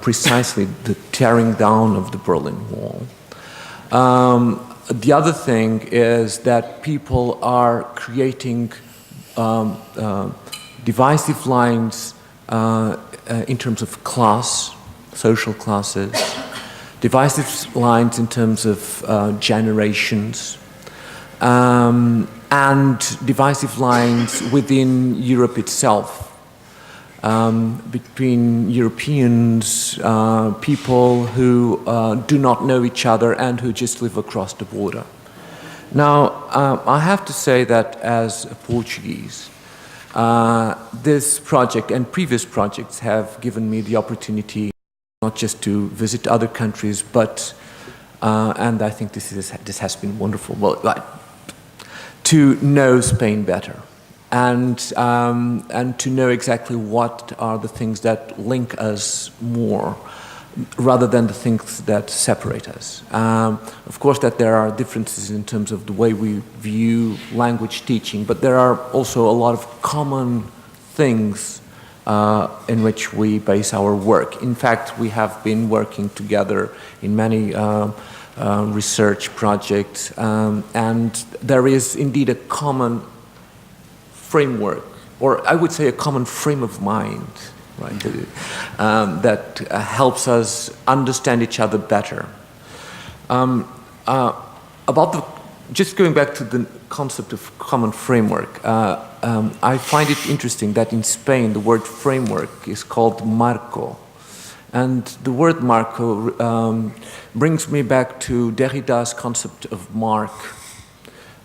precisely the tearing down of the Berlin Wall. The other thing is that people are creating divisive lines in terms of class, social classes, divisive lines in terms of generations, and divisive lines within Europe itself, between Europeans, people who do not know each other and who just live across the border. Now, I have to say that as a Portuguese, this project and previous projects have given me the opportunity not just to visit other countries, but, and I think this has been wonderful, to know Spain better, and to know exactly what are the things that link us more, rather than the things that separate us. Of course, that there are differences in terms of the way we view language teaching, but there are also a lot of common things in which we base our work. In fact, we have been working together in many research projects, and there is indeed a common framework, or I would say a common frame of mind, right, that helps us understand each other better. Just going back to the concept of common framework, I find it interesting that in Spain the word framework is called marco. And the word marco brings me back to Derrida's concept of mark.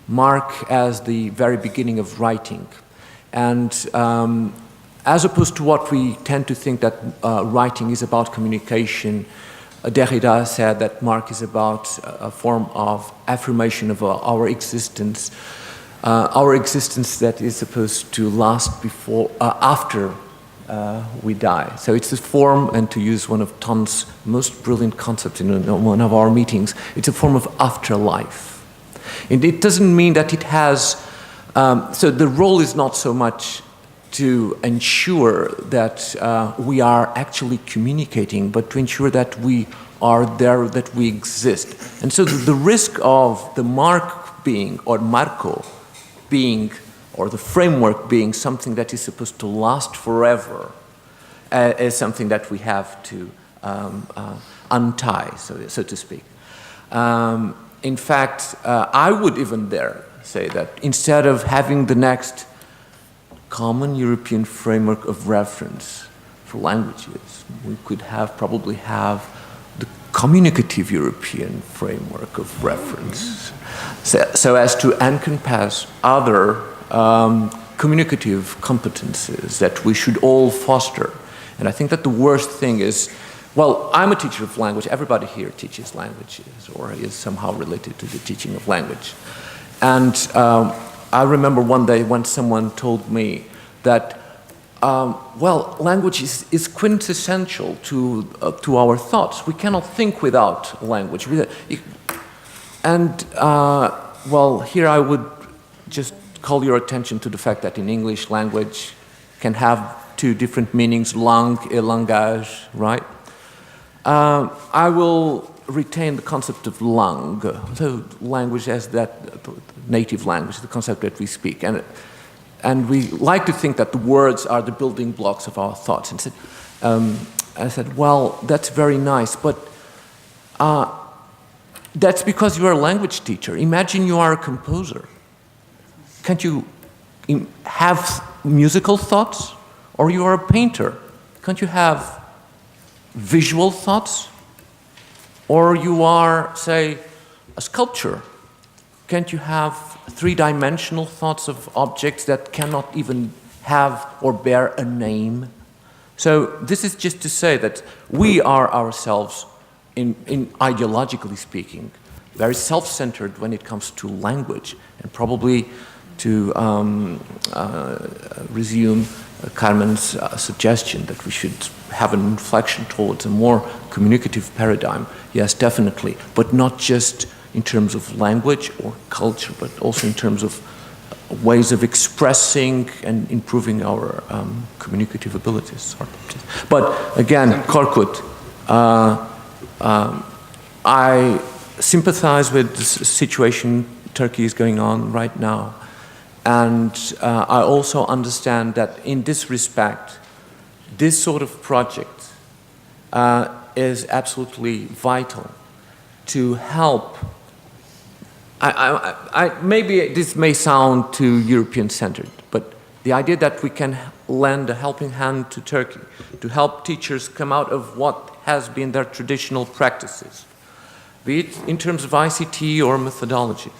Mark as the very beginning of writing. And as opposed to what we tend to think that writing is about communication, Derrida said that mark is about a form of affirmation of our existence that is supposed to last after we die. So it's a form, and to use one of Tom's most brilliant concepts in one of our meetings, it's a form of afterlife. And it doesn't mean that it has, so the role is not so much to ensure that we are actually communicating, but to ensure that we are there, that we exist. And so the risk of the mark being, or marco being, or the framework being something that is supposed to last forever is something that we have to untie, so to speak. In fact, I would even dare say that instead of having the next common European framework of reference, for languages. We could probably have the communicative European framework of reference, so as to encompass other communicative competences that we should all foster. And I think that the worst thing is, well, I'm a teacher of language. Everybody here teaches languages or is somehow related to the teaching of language. And I remember one day when someone told me that, well, language is quintessential to our thoughts. We cannot think without language. And, well, here I would just call your attention to the fact that in English, language can have two different meanings, langue et langage, right? I will retain the concept of langue, so language as that native language, the concept that we speak. And we like to think that the words are the building blocks of our thoughts. And I said, well, that's very nice, but that's because you are a language teacher. Imagine you are a composer. Can't you have musical thoughts? Or you are a painter. Can't you have visual thoughts? Or you are, say, a sculptor. Can't you have three-dimensional thoughts of objects that cannot even have or bear a name? So this is just to say that we are ourselves, in ideologically speaking, very self-centered when it comes to language, and probably to resume Carmen's suggestion that we should have an inflection towards a more communicative paradigm. Yes, definitely, but not just in terms of language or culture, but also in terms of ways of expressing and improving our communicative abilities. But again, Korbut, I sympathize with the situation Turkey is going on right now. And I also understand that in this respect, this sort of project is absolutely vital to help. Maybe this may sound too European-centered, but the idea that we can lend a helping hand to Turkey to help teachers come out of what has been their traditional practices, be it in terms of ICT or methodologies,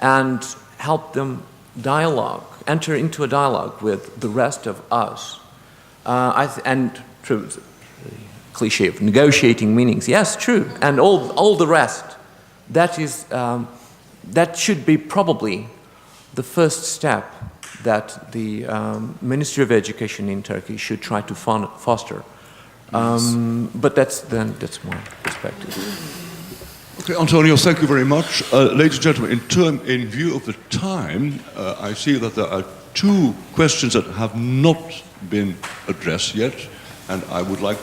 and help them enter into a dialogue with the rest of us. And true, the cliche of negotiating meanings, yes, true, and all the rest. That should be probably the first step that the Ministry of Education in Turkey should try to foster. But that's my perspective. Okay, António, thank you very much. Ladies and gentlemen, in view of the time, I see that there are two questions that have not been addressed yet, and I would like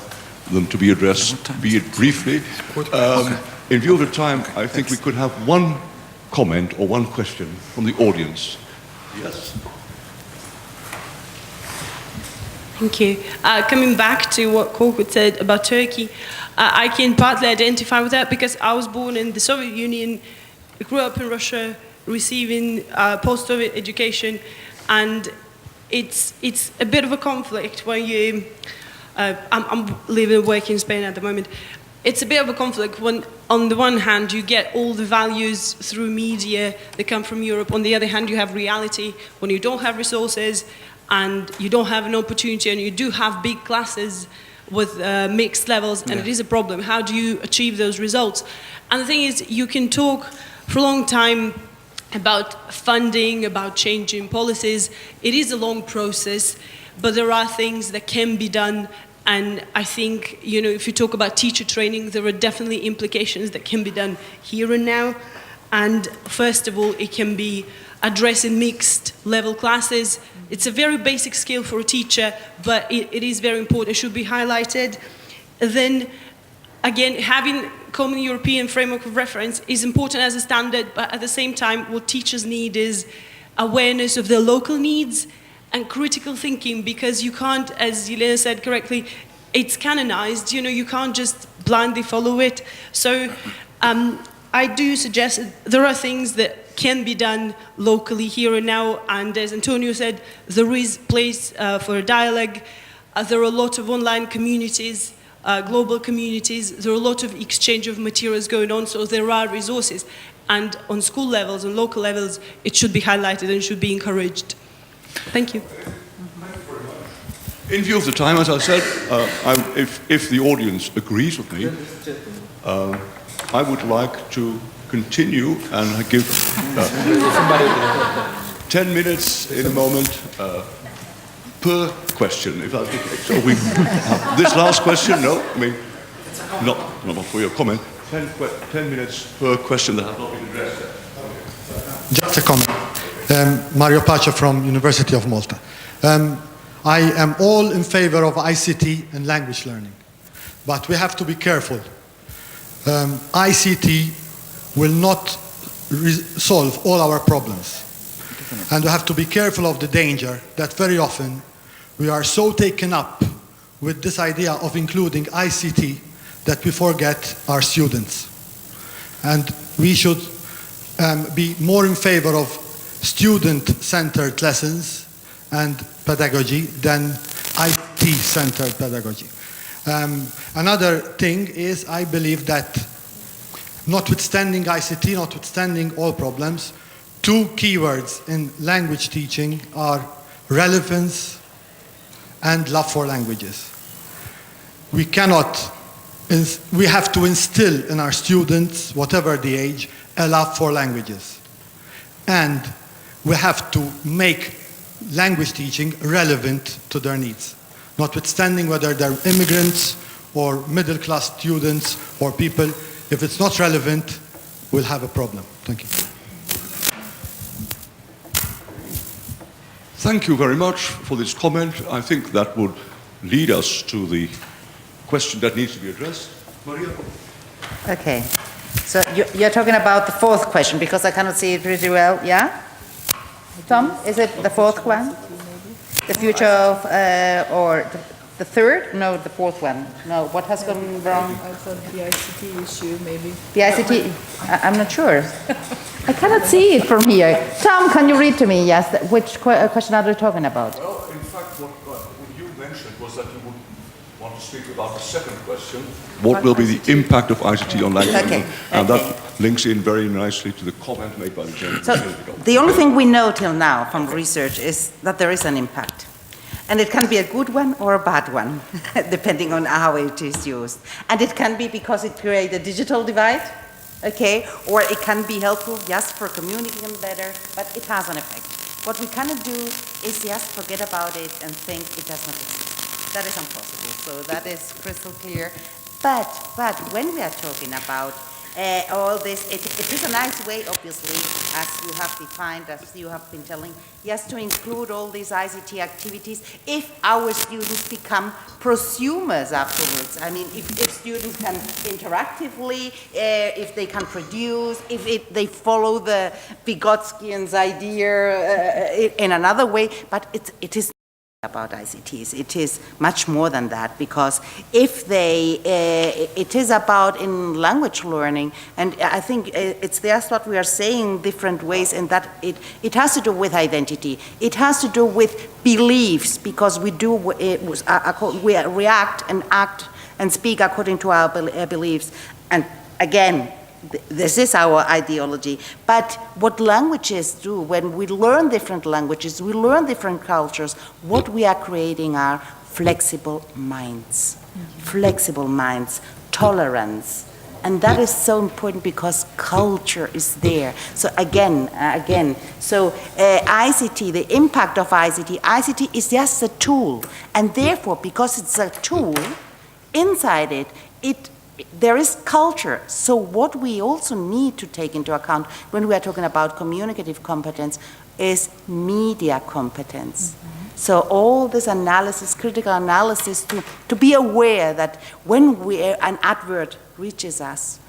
them to be addressed, be it briefly. In view of the time, I think we could have one comment or one question from the audience. Yes. Thank you. Coming back to what Korbut said about Turkey, I can partly identify with that because I was born in the Soviet Union, grew up in Russia, receiving post-Soviet education, and it's a bit of a conflict when you. I'm living and working in Spain at the moment. It's a bit of a conflict when, on the one hand, you get all the values through media that come from Europe. On the other hand, you have reality when you don't have resources and you don't have an opportunity, and you do have big classes with mixed levels, and it is a problem. How do you achieve those results? And the thing is, you can talk for a long time about funding, about changing policies. It is a long process, but there are things that can be done. And I think, you know, if you talk about teacher training, there are definitely implications that can be done here and now. And first of all, it can be addressing mixed level classes. It's a very basic skill for a teacher, but it is very important. It should be highlighted. Then, again, having common European framework of reference is important as a standard, but at the same time, what teachers need is awareness of their local needs and critical thinking, because you can't, as Jelena said correctly, it's canonized. You know, you can't just blindly follow it. So I do suggest there are things that can be done locally here and now, and as António said, there is place for a dialogue. There are a lot of online communities, global communities. There are a lot of exchange of materials going on, so there are resources. And on school levels and local levels, it should be highlighted and should be encouraged. Thank you. In view of the time, as I said, if the audience agrees with me, I would like to continue and give 10 minutes in a moment per question. If that's okay. So we this last question, no, I mean, not for your comment. 10 minutes per question that has not been addressed. Just a comment. Mario Pacha from University of Malta. I am all in favor of ICT and language learning, but we have to be careful. ICT will not solve all our problems. And we have to be careful of the danger that very often we are so taken up with this idea of including ICT that we forget our students. And we should be more in favor of student-centered lessons and pedagogy than IT-centered pedagogy. Another thing is, I believe that notwithstanding ICT, notwithstanding all problems, two keywords in language teaching are relevance and love for languages. We have to instill in our students, whatever the age, a love for languages. And we have to make language teaching relevant to their needs, notwithstanding whether they're immigrants or middle-class students or people. If it's not relevant, we'll have a problem. Thank you. Thank you very much for this comment. I think that would lead us to the question that needs to be addressed. Maria? Okay. So you're talking about the fourth question, because I cannot see it really well, yeah? Tom, is it the fourth one? The future of, or the third? No, the fourth one. No, what has gone wrong? I thought the ICT issue, maybe. The ICT, I'm not sure. I cannot see it from here. Tom, can you read to me, yes, which question are they talking about? Well, in fact, what you mentioned was that you would want to speak about the second question. What will be the impact of ICT on language? Okay. And that links in very nicely to the comment made by the gentleman. So the only thing we know till now from research is that there is an impact. And it can be a good one or a bad one, depending on how it is used. And it can be because it creates a digital divide, okay? Or it can be helpful just for communicating better, but it has an effect. What we cannot do is just forget about it and think it does not exist. That is impossible, so that is crystal clear. But when we are talking about all this, it is a nice way, obviously, as you have defined, as you have been telling, yes, to include all these ICT activities if our students become prosumers afterwards. I mean, if students can interactively, if they can produce, if they follow the Vygotskian's idea in another way, but it is about ICTs. It is much more than that, because if they, it is about in language learning, and I think it's that's what we are saying different ways, in that it has to do with identity. It has to do with beliefs, because we do we react and act and speak according to our beliefs. And again, this is our ideology. But what languages do, when we learn different languages, we learn different cultures, what we are creating are flexible minds. Flexible minds, tolerance. And that is so important, because culture is there. So again, ICT, the impact of ICT is just a tool. And therefore, because it's a tool, inside it there is culture. So what we also need to take into account when we are talking about communicative competence is media competence. Mm-hmm. So all this analysis, critical analysis, to be aware that when an advert reaches us,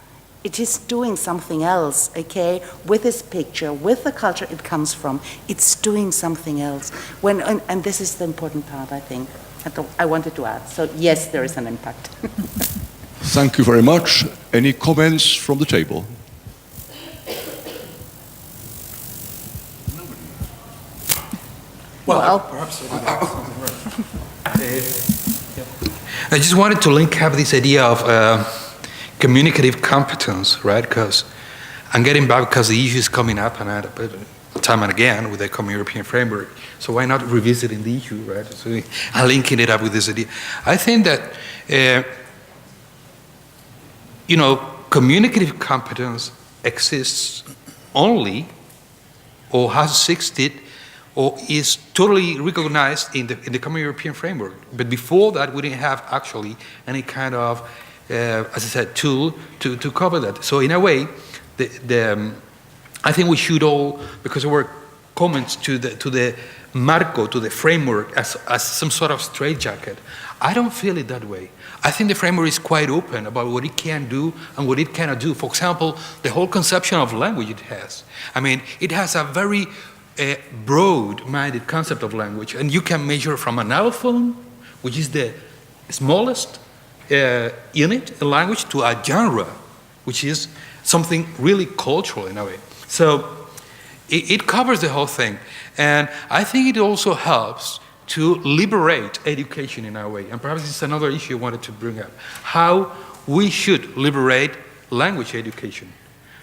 it is doing something else, okay? With this picture, with the culture it comes from, it's doing something else. And this is the important part, I think, I wanted to add. So yes, there is an impact. Thank you very much. Any comments from the table? Well, perhaps. I just wanted to link up this idea of communicative competence, right? Because I'm getting back because the issue is coming up and time and again with the Common European Framework. So why not revisiting the issue, right? So I'm linking it up with this idea. I think that, communicative competence exists only or has existed or is totally recognized in the Common European Framework. But before that, we didn't have actually any kind of, as I said, tool to cover that. So in a way, I think we should all, because there were comments to the marco, to the framework as some sort of straitjacket. I don't feel it that way. I think the framework is quite open about what it can do and what it cannot do. For example, the whole conception of language it has. I mean, it has a very broad-minded concept of language, and you can measure from an allophone, which is the smallest unit in language, to a genre, which is something really cultural in a way. So it covers the whole thing. And I think it also helps to liberate education in a way. And perhaps this is another issue I wanted to bring up. How we should liberate language education.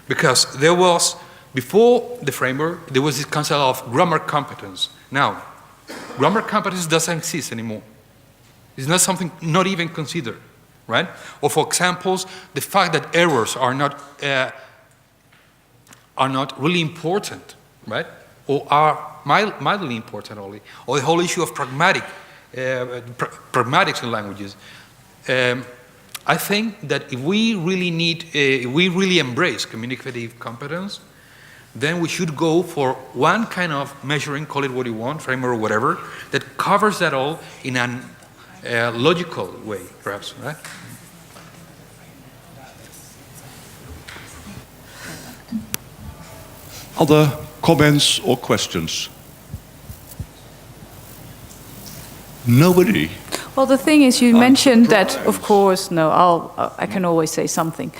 Because there was, before the framework, there was this concept of grammar competence. Now, grammar competence doesn't exist anymore. It's not something not even considered, right? Or for examples, the fact that errors are not really important, right? Or are mildly important only, or the whole issue of pragmatics in languages. I think that if we really embrace communicative competence, then we should go for one kind of measuring, call it what you want, framework or whatever, that covers that all in a logical way, perhaps, right? Other comments or questions? Nobody. Well, the thing is, you mentioned that, of course, no, I can always say something.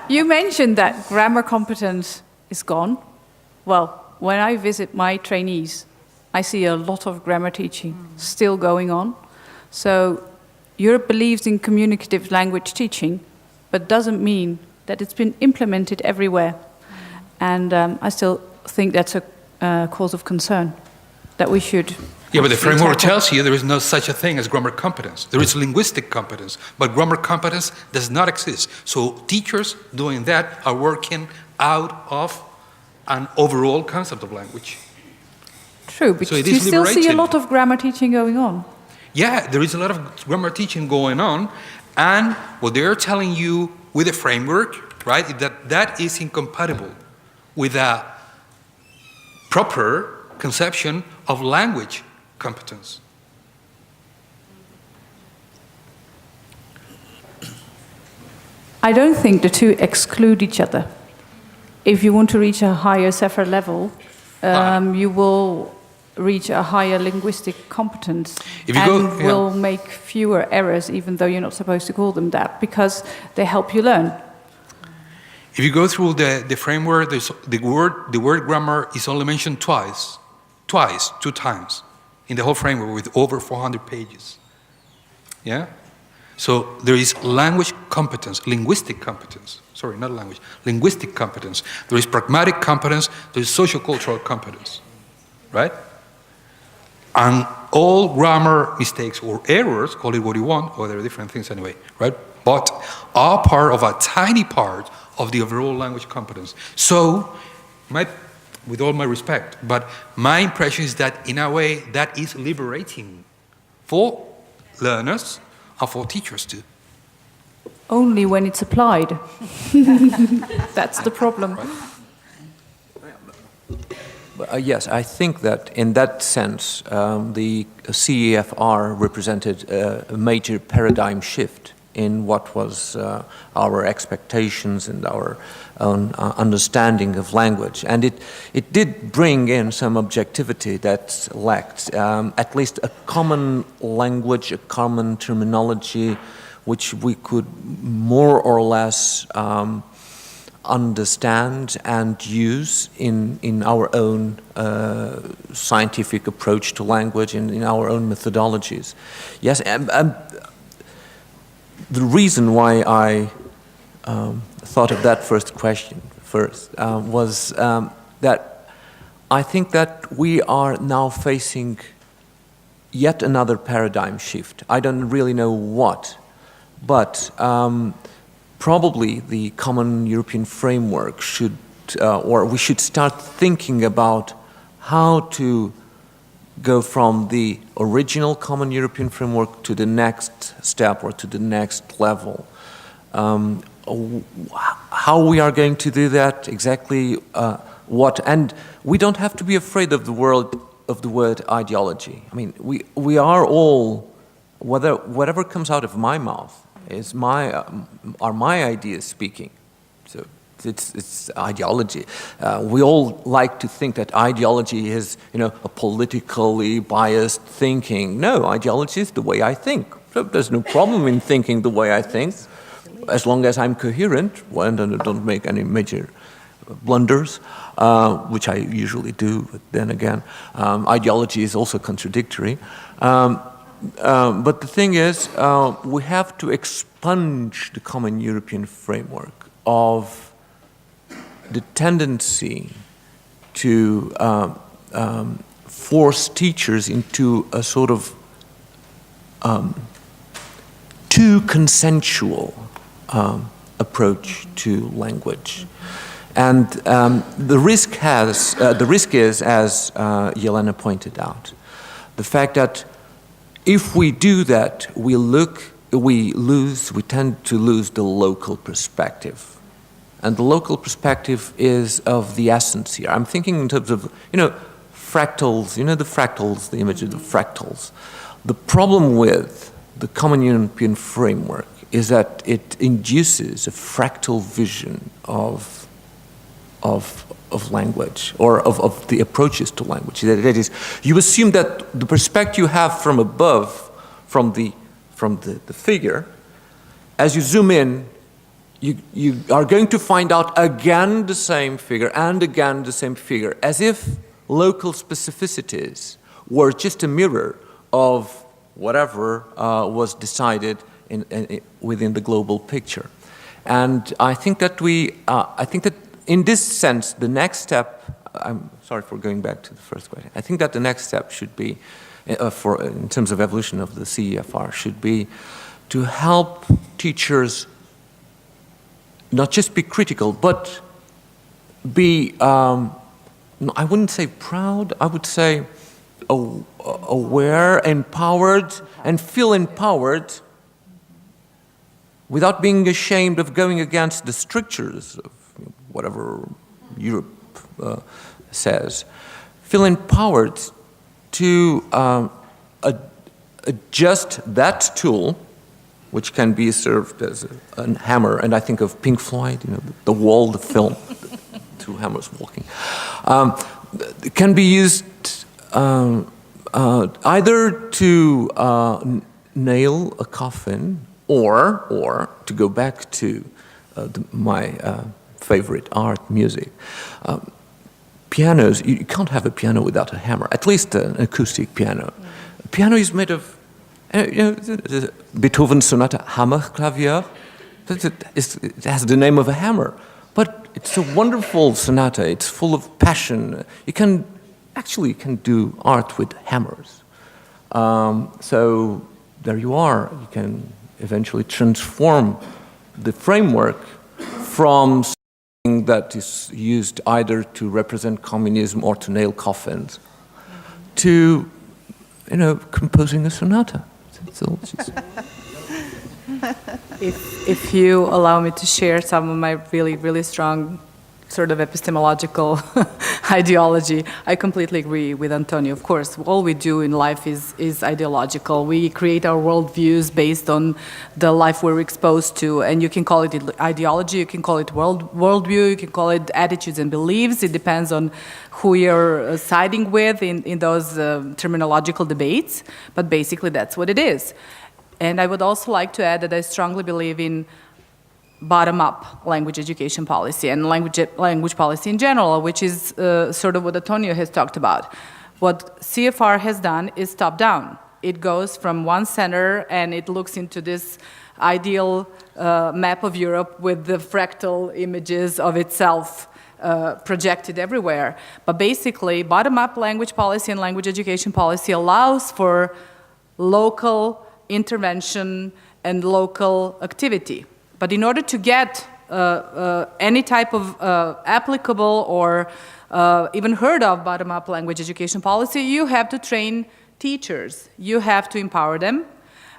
You mentioned that grammar competence is gone. Well, when I visit my trainees, I see a lot of grammar teaching still going on. So Europe believes in communicative language teaching, but doesn't mean that it's been implemented everywhere. And I still think that's a cause of concern, that we should... Yeah, but the framework tells you there is no such a thing as grammar competence. There is linguistic competence, but grammar competence does not exist. So teachers doing that are working out of an overall concept of language. True, but so you still see a lot of grammar teaching going on. Yeah, there is a lot of grammar teaching going on, and what they're telling you with the framework, right, that is incompatible with a proper conception of language competence. I don't think the two exclude each other. If you want to reach a higher CEFR level, you will reach a higher linguistic competence and will make fewer errors, even though you're not supposed to call them that, because they help you learn. If you go through the framework, the word grammar is only mentioned two times in the whole framework with over 400 pages. Yeah? So there is language competence, linguistic competence. Sorry, not language, linguistic competence. There is pragmatic competence, there is social-cultural competence, right? And all grammar mistakes or errors, call it what you want, or there are different things anyway, right? But are part of a tiny part of the overall language competence. So, with all my respect, but my impression is that in a way that is liberating for learners and for teachers too. Only when it's applied. That's the problem. Yes, I think that in that sense, the CEFR represented a major paradigm shift in what was our expectations and our own understanding of language. And it did bring in some objectivity that lacked, at least a common language, a common terminology, which we could more or less understand and use in our own scientific approach to language and in our own methodologies. Yes, the reason why I thought of that first question first was that I think that we are now facing yet another paradigm shift. I don't really know what, but probably the common European framework should, or we should start thinking about how to go from the original common European framework to the next step or to the next level. How we are going to do that, exactly what, and we don't have to be afraid of the word ideology. I mean, we are all, whatever comes out of my mouth is are my ideas speaking. So it's ideology. We all like to think that ideology is, a politically biased thinking. No, ideology is the way I think. So there's no problem in thinking the way I think, as long as I'm coherent and I don't make any major blunders, which I usually do, but then again, ideology is also contradictory. But the thing is, we have to expunge the common European framework of the tendency to force teachers into a sort of too consensual approach to language. And the risk is, as Jelena pointed out, the fact that if we do that, we tend to lose the local perspective. And the local perspective is of the essence here. I'm thinking in terms of, fractals, the fractals, the image of the fractals. The problem with the common European framework is that it induces a fractal vision of language, or of the approaches to language. That is, you assume that the perspective you have from above, from the figure, as you zoom in, you are going to find out again the same figure and again the same figure, as if local specificities were just a mirror of whatever was decided within the global picture. And I think that in this sense, the next step, I'm sorry for going back to the first question, I think that the next step should be, in terms of evolution of the CEFR, should be to help teachers not just be critical, but be, I wouldn't say proud, I would say aware, empowered, and feel empowered without being ashamed of going against the strictures of whatever Europe says. Feel empowered to adjust that tool, which can be served as a hammer, and I think of Pink Floyd, the wall, the film, two hammers walking. It can be used either to nail a coffin, or to go back to my favorite art, music. Pianos, you can't have a piano without a hammer, at least an acoustic piano. A piano is made of, Beethoven Sonata Hammerklavier, it has the name of a hammer, but it's a wonderful sonata, it's full of passion. You can do art with hammers. So there you are, you can eventually transform the framework from something that is used either to represent communism or to nail coffins to, composing a sonata. So if you allow me to share some of my really, really strong sort of epistemological ideology, I completely agree with Antonio. Of course, all we do in life is ideological. We create our worldviews based on the life we're exposed to, and you can call it ideology, you can call it worldview, you can call it attitudes and beliefs. It depends on who you're siding with in those terminological debates, but basically that's what it is. And I would also like to add that I strongly believe in bottom-up language education policy and language policy in general, which is sort of what António has talked about. What CFR has done is top-down. It goes from one center and it looks into this ideal map of Europe with the fractal images of itself projected everywhere. But basically, bottom-up language policy and language education policy allows for local intervention and local activity. But in order to get any type of applicable or even heard of bottom-up language education policy, you have to train teachers. You have to empower them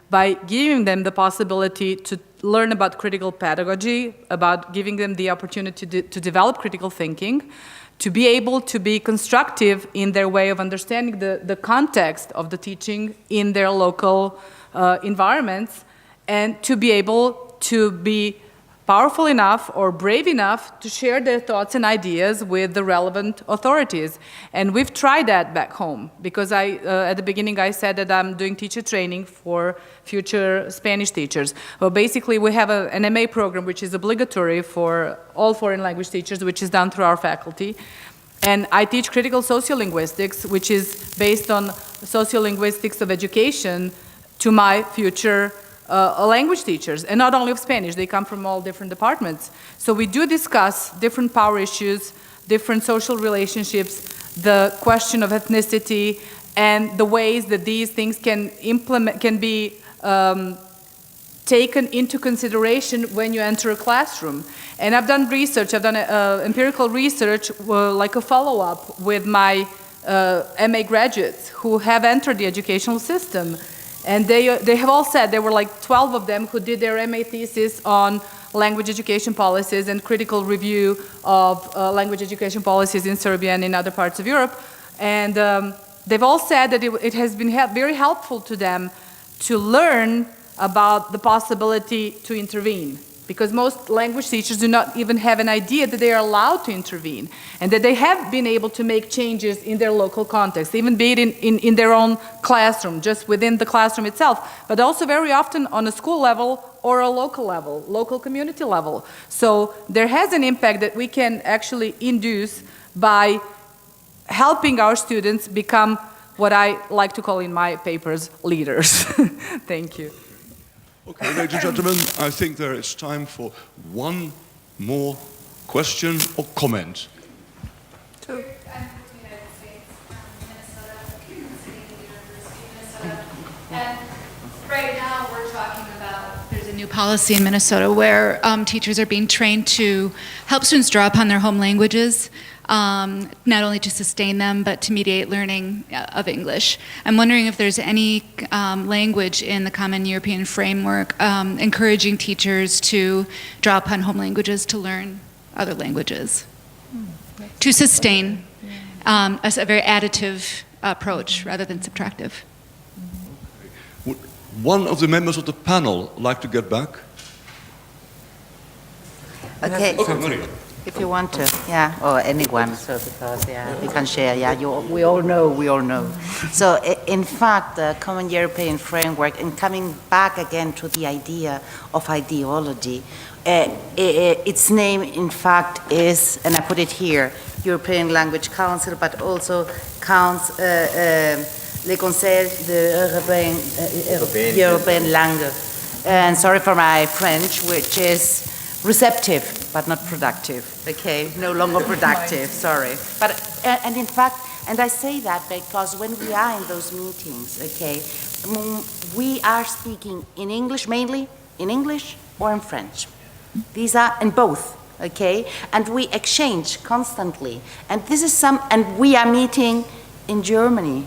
by giving them the possibility to learn about critical pedagogy, about giving them the opportunity to develop critical thinking, to be able to be constructive in their way of understanding the context of the teaching in their local environments, and to be able to be powerful enough or brave enough to share their thoughts and ideas with the relevant authorities. And we've tried that back home, because at the beginning I said that I'm doing teacher training for future Spanish teachers. Well, basically we have an MA program which is obligatory for all foreign language teachers, which is done through our faculty. And I teach critical sociolinguistics, which is based on sociolinguistics of education, to my future language teachers, and not only of Spanish, they come from all different departments. So we do discuss different power issues, different social relationships, the question of ethnicity, and the ways that these things can be taken into consideration when you enter a classroom. And I've done research, I've done empirical research, like a follow-up with my MA graduates who have entered the educational system. And they have all said, there were like 12 of them who did their MA thesis on language education policies and critical review of language education policies in Serbia and in other parts of Europe. And they've all said that it has been very helpful to them to learn about the possibility to intervene, because most language teachers do not even have an idea that they are allowed to intervene, and that they have been able to make changes in their local context, even be it in their own classroom, just within the classroom itself, but also very often on a school level or a local level, local community level. So there has an impact that we can actually induce by helping our students become what I like to call in my papers, leaders. Thank you. Okay, ladies and gentlemen, I think there is time for one more question or comment. I'm from the United States, Minnesota, sitting in the University of Minnesota. And right now we're talking about, there's a new policy in Minnesota where teachers are being trained to help students draw upon their home languages, not only to sustain them, but to mediate learning of English. I'm wondering if there's any language in the Common European Framework encouraging teachers to draw upon home languages to learn other languages, to sustain a very additive approach rather than subtractive. Would one of the members of the panel like to get back? Okay. Maria. If you want to, yeah, or anyone, so because, yeah, we can share, yeah, we all know. So, in fact, the Common European Framework, and coming back again to the idea of ideology, its name, in fact, is, and I put it here, European Language Council, but also counts le Conseil de European Langue. And sorry for my French, which is receptive, but not productive, okay? No longer productive, sorry. But, and in fact, and I say that because when we are in those meetings, okay, we are speaking in English, mainly in English or in French. These are in both, okay? And we exchange constantly. And this is and we are meeting in Germany,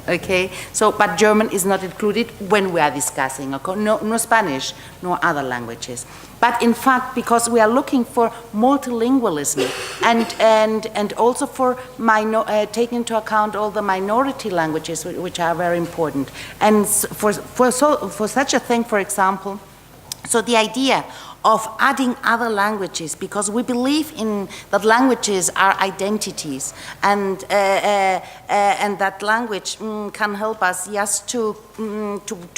okay? So, but German is not included when we are discussing, okay? No Spanish, no other languages. But in fact, because we are looking for multilingualism and also for taking into account all the minority languages which are very important. And for such a thing, for example, so the idea of adding other languages, because we believe in that languages are identities, and that language can help us, yes, to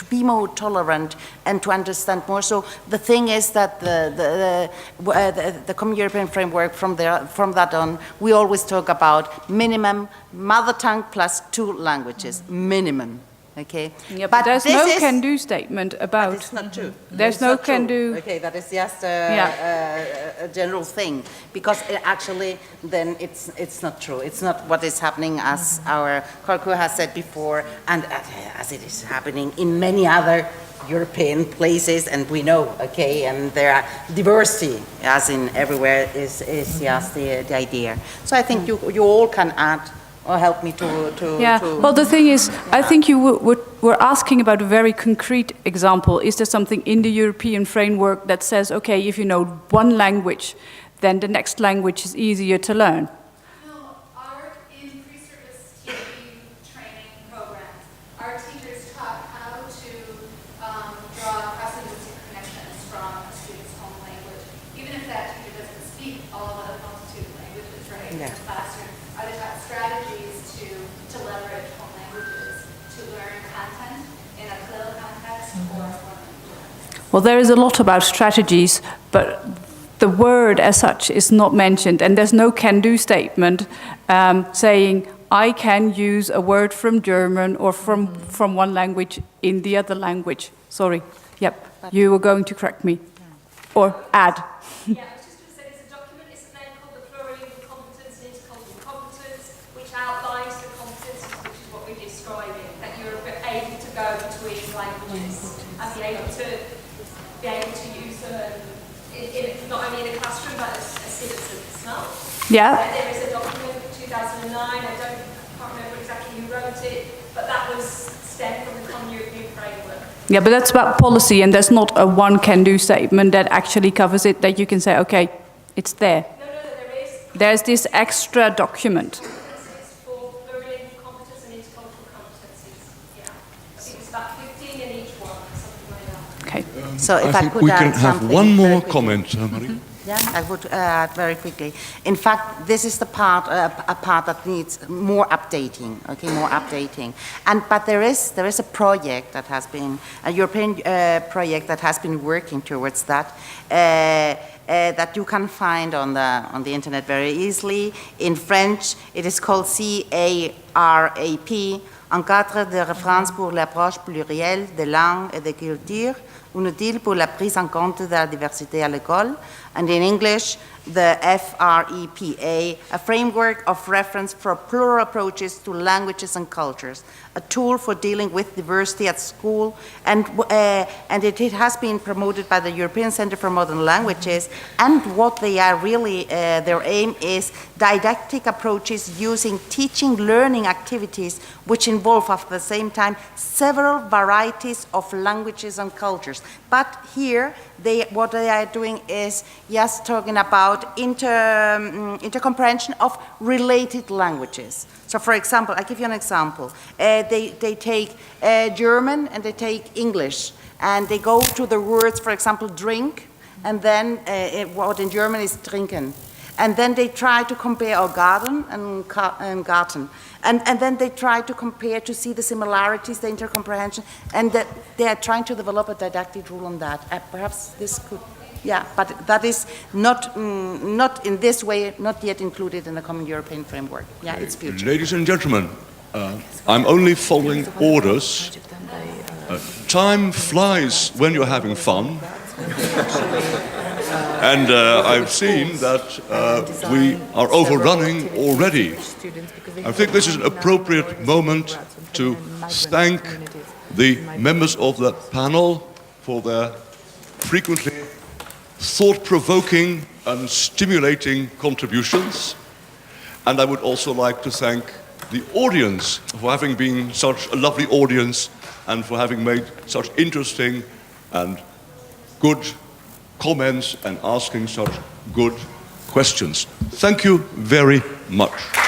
be more tolerant and to understand more. So the thing is that the Common European Framework, from that on, we always talk about minimum mother tongue plus 2 languages, minimum. Okay. Yeah, but there's no can-do statement about. It's not true. There's no can-do. Okay, that is just a general thing, because actually, then it's not true. It's not what is happening, as our Korbut has said before, and as it is happening in many other European places, and we know, okay, and there are diversity, as in everywhere, is just the idea. So I think you all can add or help me to Well, the thing is, I think you were asking about a very concrete example. Is there something in the European framework that says, okay, if you know one language, then the next language is easier to learn? No, in pre-service teaching training programs, our teachers taught how to draw cross-linguistic connections from a student's home language, even if that teacher doesn't speak all of the multitude of languages, right, in the classroom. Are they taught strategies to leverage home languages to learn content in a clinical context or foreign language? Well, there is a lot about strategies, but the word as such is not mentioned, and there's no can-do statement saying, I can use a word from German or from one language in the other language. Sorry. Yep. You were going to correct me. Or add. Yeah, I was just going to say there's a document, isn't there, called the Plurilingual Competence and Intercultural Competence, which outlines the competences, which is what we're describing, that you're able to go between languages and be able to use them not only in a classroom but as citizens, no? Yeah. There is a document, 2009, I can't remember exactly who wrote it, but that was stemmed from the Common European Framework. Yeah, but that's about policy, and there's not a one can-do statement that actually covers it, that you can say, okay, it's there. No, there is. There's this extra document. For plurilingual competence and intercultural competencies. Yeah. I think it's about 15 in each one, something like that. Okay. So if I think we can have one more comment, Marie. Yeah, I would add very quickly. In fact, this is the part, a part that needs more updating. Okay, more updating. But there is a project that has been a European project that has been working towards that. That you can find on the internet very easily. In French, it is called CARAP, un cadre de référence pour l'approche plurielle des langues et des cultures, un outil pour la prise en compte de la diversité à l'école. And in English, the FREPA, a framework of reference for plural approaches to languages and cultures, a tool for dealing with diversity at school, and it has been promoted by the European Centre for Modern Languages, and what they are really, their aim is didactic approaches using teaching learning activities which involve at the same time several varieties of languages and cultures. But here, what they are doing is just talking about intercomprehension of related languages. So for example, I give you an example. They take German and they take English, and they go to the words, for example, drink, and then what in German is trinken. And then they try to compare garden and garten. And then they try to compare to see the similarities, the intercomprehension, and that they are trying to develop a didactic rule on that. Perhaps this could, yeah, but that is not in this way, not yet included in the Common European Framework. Yeah, it's future. Ladies and gentlemen, I'm only following orders. Time flies when you're having fun. And I've seen that we are overrunning already. I think this is an appropriate moment to thank the members of the panel for their frequently thought-provoking and stimulating contributions. And I would also like to thank the audience for having been such a lovely audience and for having made such interesting and good comments and asking such good questions. Thank you very much.